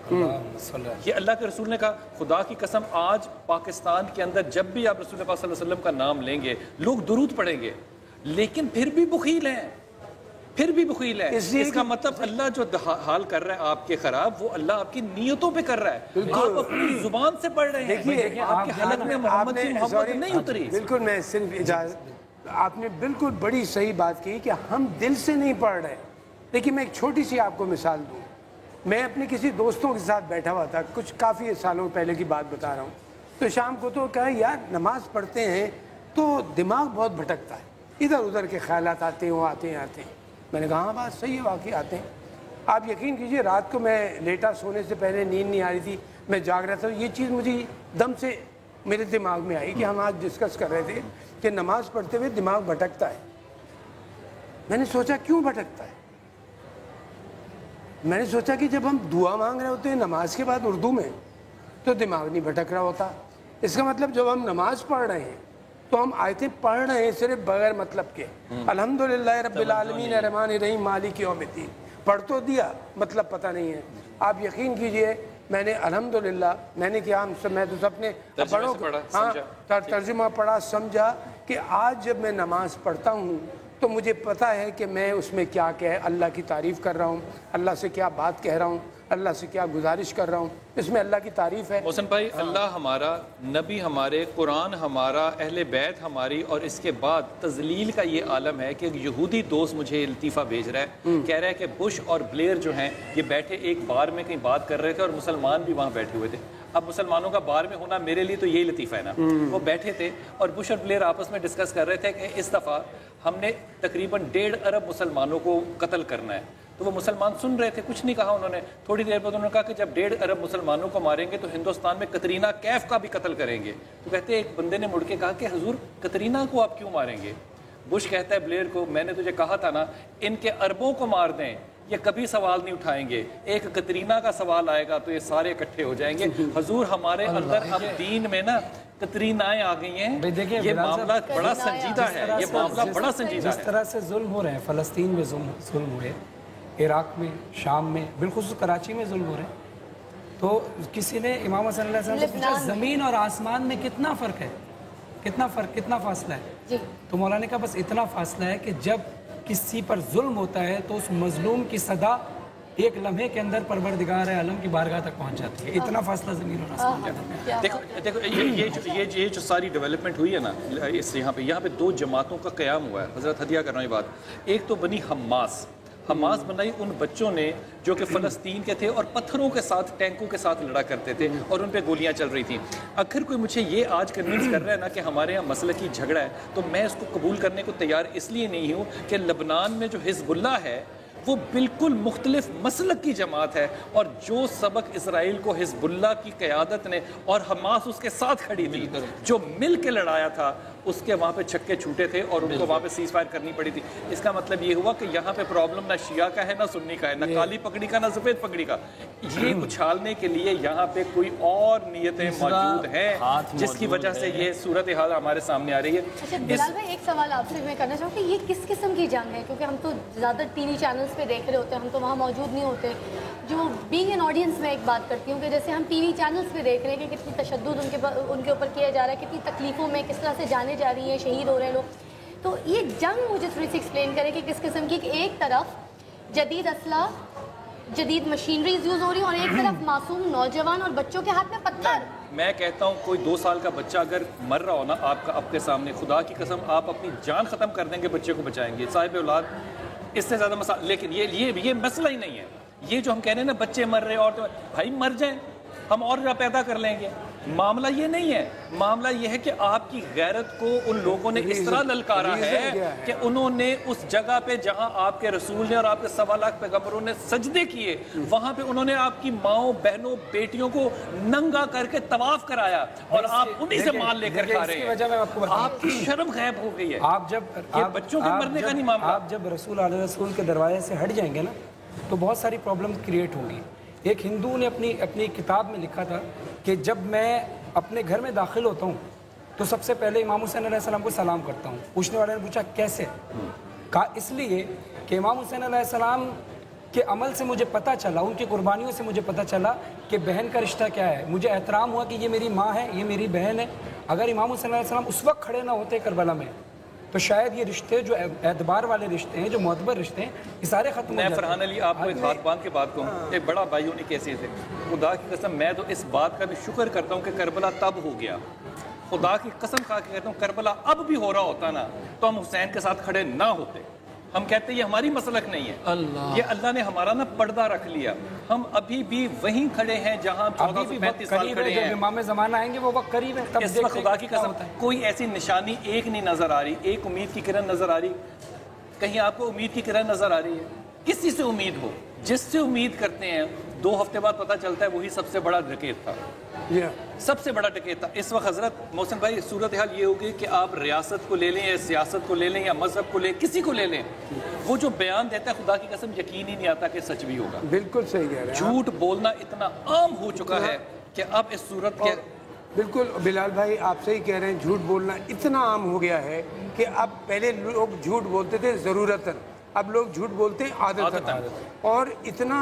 یہ اللہ کے رسول نے کہا, خدا کی قسم آج پاکستان کے اندر جب بھی آپ رسول اللہ صلی اللہ علیہ وسلم کا نام لیں گے لوگ درود پڑھیں گے, لیکن پھر بھی بخیل ہیں, اس کا مطلب اللہ جو حال کر رہا ہے آپ کے خراب, وہ اللہ آپ کی نیتوں پہ کر رہا ہے. آپ اپنی زبان سے پڑھ رہے ہیں, آپ کے حلق میں محمد کی محبت نہیں اتری. بالکل, میں صرف اجازت, آپ نے بالکل بڑی صحیح بات کی کہ ہم دل سے نہیں پڑھ رہے. دیکھیے میں ایک چھوٹی سی آپ کو مثال دوں. میں اپنے کسی دوستوں کے ساتھ بیٹھا ہوا تھا, کچھ کافی سالوں پہلے کی بات بتا رہا ہوں. تو شام کو تو کہا یار نماز پڑھتے ہیں تو دماغ بہت بھٹکتا ہے, ادھر ادھر کے خیالات آتے ہیں, وہ آتے ہیں. میں نے کہا ہاں بات صحیح ہے, واقعی آتے ہیں. آپ یقین کیجئے رات کو میں لیٹا, سونے سے پہلے نیند نہیں آ رہی تھی, میں جاگ رہا تھا. یہ چیز مجھے دم سے میرے دماغ میں آئی کہ ہم آج ڈسکس کر رہے تھے کہ نماز پڑھتے ہوئے دماغ بھٹکتا ہے. میں نے سوچا کیوں بھٹکتا ہے. میں نے سوچا کہ جب ہم دعا مانگ رہے ہوتے ہیں نماز کے بعد اردو میں, تو دماغ نہیں بھٹک رہا ہوتا. اس کا مطلب جب ہم نماز پڑھ رہے ہیں تو ہم آیتیں پڑھ رہے ہیں صرف بغیر مطلب کے. الحمدللہ رب العالمین الرحمن الرحیم مالک یوم الدین پڑھ تو دیا, مطلب پتہ نہیں ہے. آپ یقین کیجئے میں نے الحمدللہ میں نے کیا, میں تو سب نے بڑوں ترجمہ پڑھا, سمجھا کہ آج جب میں نماز پڑھتا ہوں تو مجھے پتہ ہے کہ میں اس میں کیا اللہ کی تعریف کر رہا ہوں, اللہ سے کیا بات کہہ رہا ہوں, اللہ سے کیا گزارش کر رہا ہوں, اس میں اللہ کی تعریف ہے. محسن بھائی, اللہ ہمارا, نبی ہمارے, قرآن ہمارا, اہل بیت ہماری, اور اس کے بعد تذلیل کا یہ عالم ہے کہ ایک یہودی دوست مجھے لطیفہ بھیج رہا ہے, کہہ رہا ہے کہ بش اور بلیئر جو ہیں یہ بیٹھے ایک بار میں کہیں بات کر رہے تھے اور مسلمان بھی وہاں بیٹھے ہوئے تھے. اب مسلمانوں کا بار میں ہونا میرے لیے تو یہی لطیفہ ہے نا. وہ بیٹھے تھے اور بش اور بلیئر آپس میں ڈسکس کر رہے تھے کہ اس دفعہ ہم نے تقریباً 1.5 ارب مسلمانوں کو قتل کرنا ہے. تو وہ مسلمان سن رہے تھے, کچھ نہیں کہا انہوں نے. تھوڑی دیر بعد انہوں نے کہا کہ جب 1.5 ارب مسلمانوں کو ماریں گے تو ہندوستان میں کترینہ کیف کا بھی قتل کریں گے. تو کہتے ہیں ایک بندے نے مڑ کے کہا کہ حضور کترینہ کو آپ کیوں ماریں گے؟ بش کہتا ہے بلیئر کو, میں نے تجھے کہا تھا نا ان کے اربوں کو مار دیں, یہ کبھی سوال نہیں اٹھائیں گے. ایک کترینہ کا سوال آئے گا تو یہ سارے اکٹھے ہو جائیں گے. حضور ہمارے اندر اب دین میں نا کترینائیں آ گئی ہیں. یہ معاملہ بڑا سنجیدہ ہے, یہ معاملہ بڑا سنجیدہ ہے. جس طرح سے ظلم ہو رہے ہیں, فلسطین میں ظلم ہوئے, عراق میں, شام میں, بالخصوص کراچی میں ظلم ہو رہے ہیں, تو کسی نے امام صلی اللہ علیہ وسلم سے پوچھا زمین اور آسمان میں کتنا فرق ہے, کتنا فاصلہ ہے؟ تو مولانا نے کہا بس اتنا فاصلہ ہے کہ جب کسی پر ظلم ہوتا ہے تو اس مظلوم کی صدا ایک لمحے کے اندر پروردگار عالم کی بارگاہ تک پہنچ جاتی ہے. اتنا فاصلہ زمین اور آسمان کا ہے. دیکھو یہ جو ساری ڈیولپمنٹ ہوئی ہے نا, اس یہاں پہ 2 جماعتوں کا قیام ہوا ہے. حضرت ہدیہ کر رہا ہوں یہ بات. ایک تو بنی حماس بنائی ان بچوں نے جو کہ فلسطین کے تھے اور پتھروں کے ساتھ, ٹینکوں کے ساتھ لڑا کرتے تھے اور ان پہ گولیاں چل رہی تھیں. اگر کوئی مجھے یہ آج کنونس کر رہا ہے نا کہ ہمارے یہاں مسلکی جھگڑا ہے, تو میں اس کو قبول کرنے کو تیار اس لیے نہیں ہوں کہ لبنان میں جو حزب اللہ ہے وہ بالکل مختلف مسلک کی جماعت ہے, اور جو سبق اسرائیل کو حزب اللہ کی قیادت نے اور حماس اس کے ساتھ کھڑی تھی, جو مل کے لڑایا تھا, اس کے وہاں پہ چھکے چھوٹے تھے اور ان کو وہاں پہ سیز فائر کرنی پڑی تھی. اس کا مطلب یہ ہوا کہ یہاں پہ پرابلم نہ شیعہ کا ہے, نہ سنی کا ہے, نہ کالی پگڑی کا, نہ سفید پگڑی کا. یہ اچھالنے کے لیے یہاں پہ کوئی اور نیتیں موجود ہیں جس کی وجہ سے یہ صورتحال ہمارے سامنے آ رہی ہے. اچھا بلال بھائی, ایک سوال آپ سے میں کرنا چاہوں کہ یہ کس قسم کی جنگ ہے؟ کیونکہ ہم تو زیادہ ٹی وی چینلز پہ دیکھ رہے ہوتے ہیں, ہم تو وہاں موجود نہیں ہوتے. جو بینگ این آڈینس میں ایک بات کرتی ہوں کہ جیسے ہم ٹی وی چینلز پہ دیکھ رہے ہیں کہ کتنی تشدد ان کے اوپر کیا جا رہا ہے, کتنی تکلیفوں میں کس طرح سے جانے جا رہی ہیں, شہید ہو رہے ہیں لوگ. تو یہ جنگ مجھے تھوڑی سی ایکسپلین کریں کہ کس قسم کی, کہ ایک طرف جدید اسلحہ, جدید مشینریز یوز ہو رہی ہیں, اور ایک طرف معصوم نوجوان اور بچوں کے ہاتھ میں پتھر. میں کہتا ہوں کوئی 2 سال کا بچہ اگر مر رہا ہو نا آپ کے سامنے, خدا کی قسم آپ اپنی جان ختم کر دیں گے, بچے کو بچائیں گے, صاحب اولاد. اس سے زیادہ مسئلہ, لیکن یہ مسئلہ ہی نہیں ہے. یہ جو ہم کہہ رہے ہیں نا بچے مر رہے, اور بھائی مر جائیں, ہم اور جگہ پیدا کر لیں گے. معاملہ یہ نہیں ہے. معاملہ یہ ہے کہ آپ کی غیرت کو ان لوگوں نے اس طرح للکارا ہے کہ انہوں نے اس جگہ پہ جہاں آپ کے رسول نے اور آپ کے 1.25 لاکھ پیغمبروں نے سجدے کیے, وہاں پہ انہوں نے آپ کی ماؤں, بہنوں, بیٹیوں کو ننگا کر کے طواف کرایا, اور آپ انہی سے مال لے کر کھا رہے ہیں. آپ کی شرم غائب ہو گئی ہے. آپ جب بچوں کے مرنے کا نہیں معاملہ. آپ جب رسول علیہ رسول کے دروازے سے ہٹ جائیں گے نا تو بہت ساری پرابلم کریٹ ہوں گی. ایک ہندو نے اپنی کتاب میں لکھا تھا کہ جب میں اپنے گھر میں داخل ہوتا ہوں تو سب سے پہلے امام حسین علیہ السلام کو سلام کرتا ہوں. پوچھنے والے نے پوچھا کیسے؟ کہا اس لیے کہ امام حسین علیہ السلام کے عمل سے مجھے پتہ چلا, ان کی قربانیوں سے مجھے پتہ چلا کہ بہن کا رشتہ کیا ہے. مجھے احترام ہوا کہ یہ میری ماں ہے, یہ میری بہن ہے. اگر امام حسین علیہ السلام اس وقت کھڑے نہ ہوتے کربلا میں تو شاید یہ رشتے جو اعتبار والے رشتے ہیں, جو معتبر رشتے ہیں, یہ سارے ختم ہو جاتے ہیں. میں فرحان علی آپ کو ایک ہاتھ باندھ کے بات کہوں, ایک بڑا بھائی ہونے کی حیثیت ہے, خدا کی قسم میں تو اس بات کا بھی شکر کرتا ہوں کہ کربلا تب ہو گیا. خدا کی قسم کھا کے کہتا ہوں کربلا اب بھی ہو رہا ہوتا نا تو ہم حسین کے ساتھ کھڑے نہ ہوتے. ہم کہتے ہیں یہ ہماری مسلک نہیں ہے, یہ اللہ نے ہمارا نا پردہ رکھ لیا. ہم ابھی بھی وہیں کھڑے ہیں جہاں 1435 سال کھڑے ہیں. جب امام زمانہ آئیں گے وہ وقت قریب ہے. اس وقت خدا کی قسم کوئی ایسی نشانی ایک نہیں نظر آ رہی, ایک امید کی کرن نظر آ رہی. کہیں آپ کو امید کی کرن نظر آ رہی ہے؟ کسی سے امید ہو, جس سے امید کرتے ہیں 2 ہفتے بعد پتہ چلتا ہے وہی سب سے بڑا ڈکیت تھا, سب سے بڑا ڈکیت تھا. اس وقت حضرت محسن بھائی صورتحال یہ ہوگی کہ آپ ریاست کو لے لیں یا سیاست کو لے لیں یا مذہب کو لیں, کسی کو لے لیں, وہ جو بیان دیتا ہے خدا کی قسم یقین ہی نہیں آتا کہ سچ بھی ہوگا. بالکل صحیح کہہ رہے ہیں. جھوٹ بولنا اتنا عام ہو چکا ہے کہ اب اس صورت کے بالکل بلال بھائی آپ صحیح کہہ رہے ہیں. جھوٹ بولنا اتنا عام ہو گیا ہے کہ اب پہلے لوگ جھوٹ بولتے تھے ضرورتاً, اب لوگ جھوٹ بولتے ہیں عادتاً. اور اتنا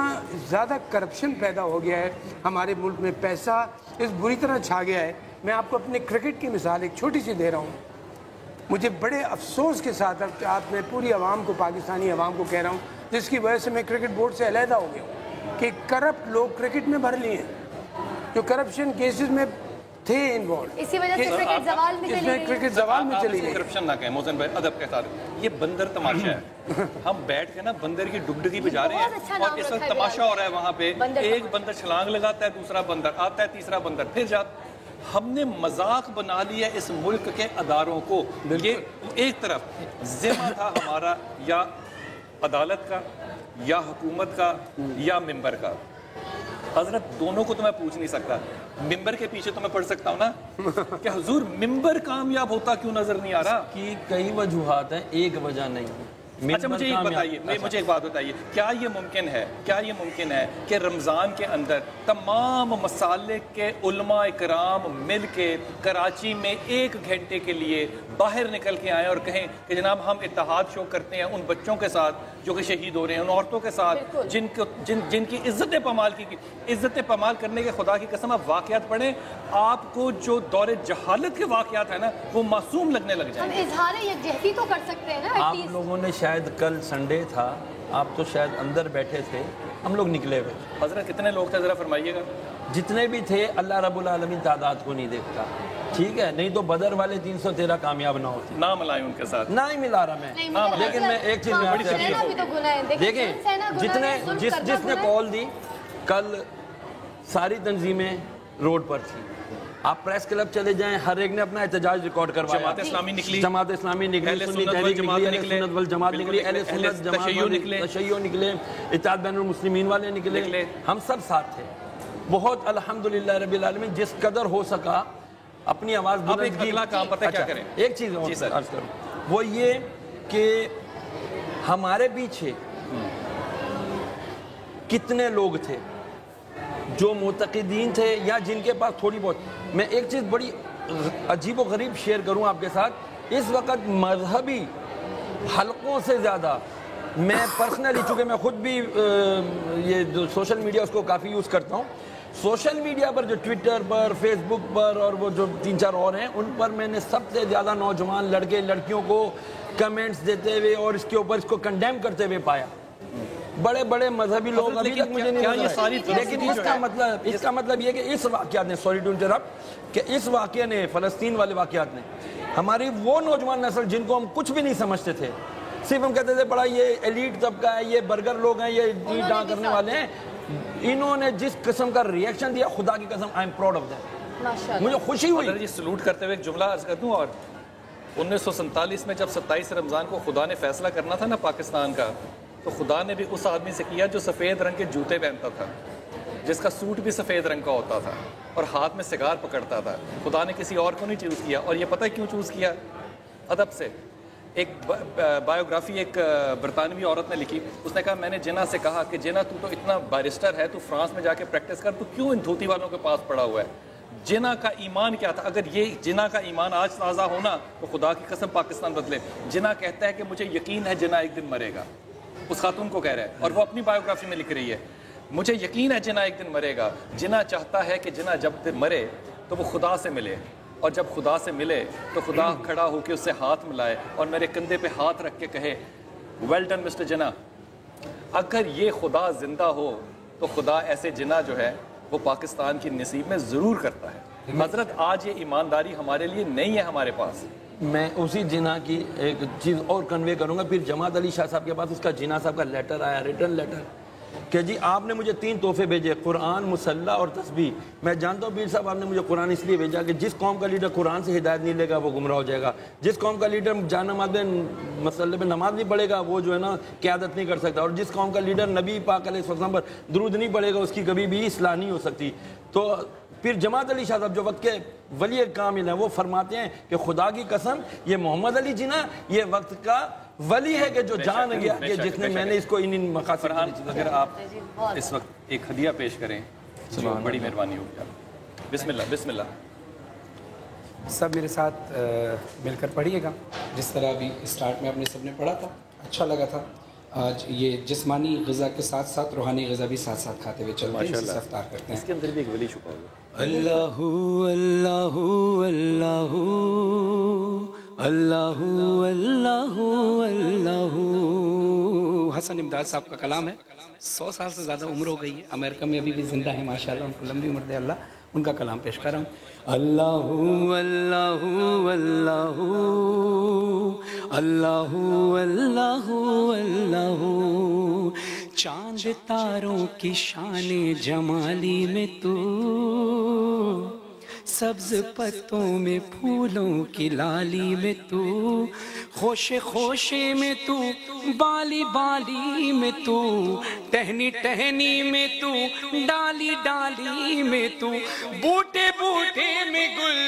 زیادہ کرپشن پیدا ہو گیا ہے ہمارے ملک میں, پیسہ اس بری طرح چھا گیا ہے. میں آپ کو اپنے کرکٹ کی مثال ایک چھوٹی سی دے رہا ہوں. مجھے بڑے افسوس کے ساتھ آپ میں پوری عوام کو, پاکستانی عوام کو کہہ رہا ہوں, جس کی وجہ سے میں کرکٹ بورڈ سے علیحدہ ہو گیا ہوں, کہ کرپٹ لوگ کرکٹ میں بھر لیے ہیں. جو کرپشن کیسز میں تھے انوالو. اسی وجہ سے کرکٹ زوال میں چلی گئی. کرکٹ زوال میں چلی گئی. کرپشن نہ کہیں محسن بھائی ادب کے ساتھ. یہ بندر تماشا ہے. ہم بیٹھ کے نا بندر کی ڈگڈگی پہ جا رہے ہیں اور اس وقت تماشا ہو رہا ہے وہاں پہ. ایک بندر چھلانگ لگاتا ہے, دوسرا بندر آتا ہے, تیسرا بندر پھر جاتا. ہم نے مذاق بنا لیا اس ملک کے اداروں کو. یہ ایک طرف ذمہ تھا ہمارا یا عدالت کا یا حکومت کا یا ممبر کا. حضرت دونوں کو تو میں پوچھ نہیں سکتا. ممبر کے پیچھے تو میں پڑھ سکتا ہوں نا کہ حضور ممبر کامیاب ہوتا کیوں نظر نہیں آ رہا. کی کئی وجوہات ہیں, ایک وجہ نہیں. اچھا مجھے ایک بتائیے, مجھے ایک بات بتائیے, کیا یہ ممکن ہے کہ رمضان کے اندر تمام مسالک کے علماء اکرام مل کے کراچی میں 1 گھنٹے کے لیے باہر نکل کے آئیں اور کہیں کہ جناب ہم اتحاد شو کرتے ہیں ان بچوں کے ساتھ جو کہ شہید ہو رہے ہیں, ان عورتوں کے ساتھ جن کی عزت پامال کرنے کے خدا کی قسم آپ واقعات پڑھیں, آپ کو جو دور جہالت کے واقعات ہیں نا وہ معصوم لگنے لگ جائیں. ہم اظہار یکجہتی تو کر سکتے ہیں نا. آپ لوگوں نے شاید کل سنڈے تھا, آپ تو شاید اندر بیٹھے تھے, ہم لوگ نکلے ہوئے. حضرت کتنے لوگ تھے ذرا فرمائیے گا. جتنے بھی تھے اللہ رب العالمین تعداد کو نہیں دیکھتا, ٹھیک ہے, نہیں تو بدر والے 313 کامیاب نہ ہوتے. نہ ملائیں ان کے ساتھ, نہ ہی ملا رہا میں. لیکن میں ایک چیز دیکھیں, جس نے کال دی کل ساری تنظیمیں روڈ پر تھی. آپ پریس کلب چلے جائیں, ہر ایک نے اپنا احتجاج ریکارڈ کروایا. جماعت اسلامی نکلی, سنی تحریک نکلی, اہل سنت والجماعت نکلی, اہل سنت جماعت تشیع نکلے, اتحاد بین المسلمین والے نکلے, ہم سب ساتھ تھے. بہت الحمدللہ رب العالمین جس قدر ہو سکا اپنی آواز بلند کی. ایک چیز عرض کروں, وہ یہ کہ ہمارے پیچھے کتنے لوگ تھے جو معتقدین تھے یا جن کے پاس تھوڑی بہت. میں ایک چیز بڑی عجیب و غریب شیئر کروں آپ کے ساتھ. اس وقت مذہبی حلقوں سے زیادہ میں پرسنلی, چونکہ میں خود بھی یہ جو سوشل میڈیا اس کو کافی یوز کرتا ہوں, سوشل میڈیا پر جو ٹویٹر پر, فیس بک پر اور وہ جو 3-4 اور ہیں, ان پر میں نے سب سے زیادہ نوجوان لڑکے لڑکیوں کو کمنٹس دیتے ہوئے اور اس کے اوپر اس کو کنڈیم کرتے ہوئے پایا. بڑے بڑے مذہبی لوگ ابھی تک مجھے نہیں نظر. لیکن اس کا مطلب یہ کہ اس واقعات نے, سوری ٹو انٹرپٹ, کہ اس واقعے نے, فلسطین والے واقعات نے ہماری وہ نوجوان نسل جن کو ہم کچھ بھی نہیں سمجھتے تھے, صرف ہم کہتے تھے بڑا یہ ایلیٹ طبقہ ہے, یہ برگر لوگ ہیں, یہ ڈاں کرنے والے ہیں, انہوں نے جس قسم کا ریئیکشن دیا, خدا کی قسم I am proud of that. مجھے خوشی ہوئی. جی سلوٹ کرتے ہوئے ایک جملہ عرض کر دوں. اور 1947 میں جب 27 رمضان کو خدا نے فیصلہ کرنا تھا نا پاکستان کا, تو خدا نے بھی اس آدمی سے کیا جو سفید رنگ کے جوتے پہنتا تھا, جس کا سوٹ بھی سفید رنگ کا ہوتا تھا اور ہاتھ میں سگار پکڑتا تھا. خدا نے کسی اور کو نہیں چوز کیا. اور یہ پتہ ہے کیوں چوز کیا؟ ادب سے. ایک بایوگرافی ایک برطانوی عورت نے لکھی. اس نے کہا میں نے جنا سے کہا کہ جنا تو اتنا بیرسٹر ہے, تو فرانس میں جا کے پریکٹس کر, تو کیوں ان دھوتی والوں کے پاس پڑا ہوا ہے؟ جنا کا ایمان کیا تھا؟ اگر یہ جنا کا ایمان آج تازہ ہونا تو خدا کی قسم پاکستان بدلے. جنا کہتا ہے کہ مجھے یقین ہے جنا ایک دن مرے گا. اس خاتون کو کہہ رہا ہے, اور وہ اپنی بایوگرافی میں لکھ رہی ہے مجھے یقین ہے جنا ایک دن مرے گا. جنا چاہتا ہے کہ جنا جب دن مرے تو وہ خدا سے ملے, اور جب خدا سے ملے تو خدا کھڑا ہو کے اس سے ہاتھ ملائے اور میرے کندھے پہ ہاتھ رکھ کے کہے ویل ڈن مسٹر جنا. اگر یہ خدا زندہ ہو تو خدا ایسے جنا جو ہے وہ پاکستان کی نصیب میں ضرور کرتا ہے. حضرت آج یہ ایمانداری ہمارے لیے نہیں ہے ہمارے پاس. میں اسی جنا کی ایک چیز اور کنوے کروں گا. پھر جماعت علی شاہ صاحب کے پاس اس کا جنا صاحب کا لیٹر آیا, ریٹرن لیٹر, کہ جی آپ نے مجھے 3 تحفے بھیجے, قرآن, مسلح اور تسبیح. میں جانتا ہوں پیر صاحب آپ نے مجھے قرآن اس لیے بھیجا کہ جس قوم کا لیڈر قرآن سے ہدایت نہیں لے گا وہ گمراہ ہو جائے گا. جس قوم کا لیڈر جانماز میں مسلح میں نماز نہیں پڑھے گا وہ جو ہے نا قیادت نہیں کر سکتا. اور جس قوم کا لیڈر نبی پاک علیہ السلام پر درود نہیں پڑھے گا اس کی کبھی بھی اصلاح نہیں ہو سکتی. تو پھر جماعت علی شاہ صاحب جو وقت کے ولی کامل ہیں وہ فرماتے ہیں کہ خدا کی قسم یہ محمد علی جناح یہ وقت کا ولی ہے کہ جو جان گیا کہ جس نے, میں نے اس کو ان مقاصد. اگر آپ اس وقت ایک ہدیہ پیش کریں جو بڑی مہربانی ہوگی. بسم اللہ بسم اللہ. سب میرے ساتھ مل کر پڑھیے گا جس طرح ابھی اسٹارٹ میں آپ نے سب نے پڑھا تھا. اچھا لگا تھا. آج یہ جسمانی غذا کے ساتھ ساتھ روحانی غذا بھی ساتھ ساتھ کھاتے ہوئے چلتے ہیں, اس سے افطار کرتے ہیں. اس کے اندر بھی ایک ولی چھپا ہوگا. اللہ اللہ اللہ اللہ اللہ اللہ. حسن امداد صاحب کا کلام ہے. 100 سال سے زیادہ عمر ہو گئی ہے, امریکہ میں ابھی بھی زندہ ہے ماشاءاللہ, ان کو لمبی عمر دے اللہ. ان کا کلام پیش کر رہا ہوں. اللہ اللہ اللہ اللہ اللہ اللہ، چاند تاروں کی شان جمالی میں تو، سبز پتوں میں پھولوں کی لالی میں تو، خوشے خوشے میں تو، بالی بالی میں تو، ٹہنی ٹہنی میں تو، ڈالی ڈالی میں تو، بوٹے بوٹے میں گل،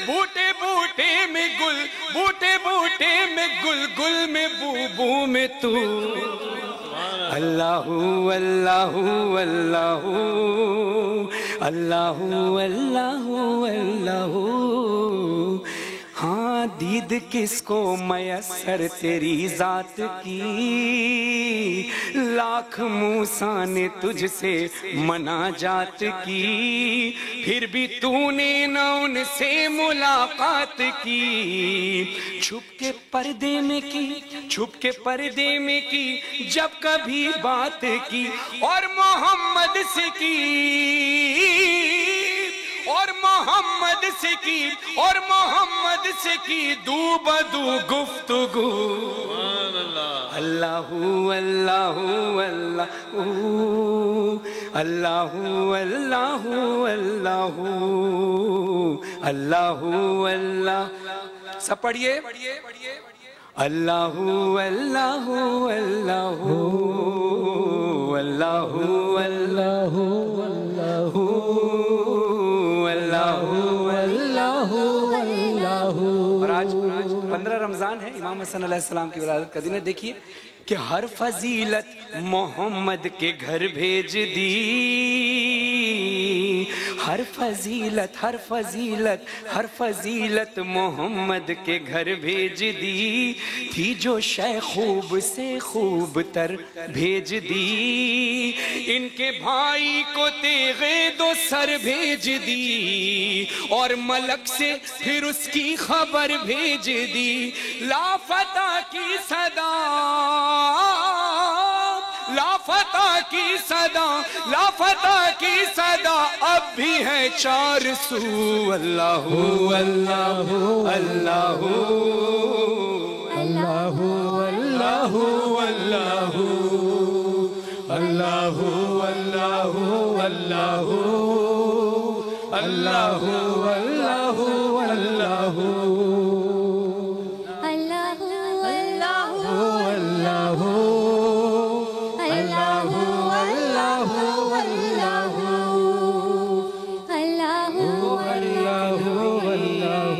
بوٹے بوٹے میں گل، بوٹے بوٹے میں گل، گل میں بو بو میں تو. اللہ اللہ اللہ اللہ اللہ اللہ. ہاں دید کس کو میسر تیری ذات کی، لاکھ موسیٰ نے تجھ سے مناجات کی، پھر بھی تو نے نہ ان سے ملاقات کی. چھپ کے پردے میں کی، چھپ کے پردے میں کی، جب کبھی بات کی، اور محمد سے کی، اور محمد سے کی، اور محمد سے کی دو بدو گفتگو. اللہ اللہ اللہ اللہ اللہ اللہ اللہ اللہ. سب پڑھیے. اللہ اللہ اللہ اللہ اللہ اللہ اللہ. اور آج 15 رمضان ہے، امام حسن علیہ السلام کی ولادت کا دن ہے. دیکھیے کہ ہر فضیلت محمد کے گھر بھیج دی، ہر فضیلت ہر فضیلت ہر فضیلت محمد کے گھر بھیج دی، تھی جو شے خوب سے خوب تر بھیج دی، ان کے بھائی کو تیغے دو سر بھیج دی، اور ملک سے پھر اس کی خبر بھیج دی. لافتہ کی صدا، لافتہ کی صدا، لافتہ کی صدا اب بھی ہے 400. اللہ اللہ اللہ اللہ اللہ اللہ اللہ اللہ اللہ اللہ اللہ اللہ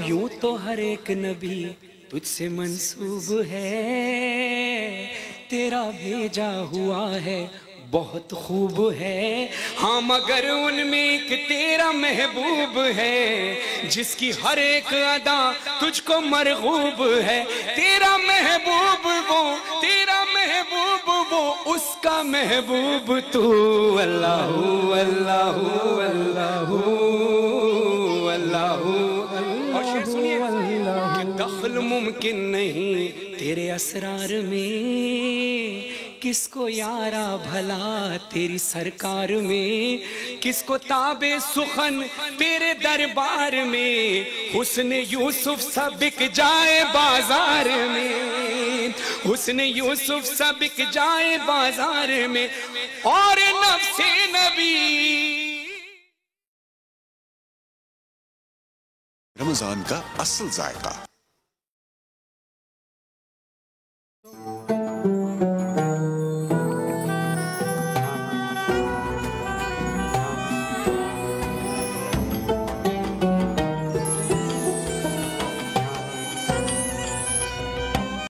یوں تو ہر ایک نبی تجھ سے منسوب ہے، تیرا بھیجا ہوا ہے بہت خوب ہے. ہاں مگر ان میں ایک تیرا محبوب ہے، جس کی ہر ایک ادا تجھ کو مرغوب ہے. تیرا محبوب وہ، تیرا محبوب وہ، اس کا محبوب تو. اللہ اللہ اللہ اللہ. اور شعر سنیے کہ دخل ممکن نہیں تیرے اسرار میں، کس کو یارا بھلا تیری سرکار میں، کس کو تابع سخن تیرے دربار میں، حسن یوسف سب بک جائے بازار میں، حسن یوسف سب بک جائے بازار میں، اور نفس نبی. رمضان کا اصل ذائقہ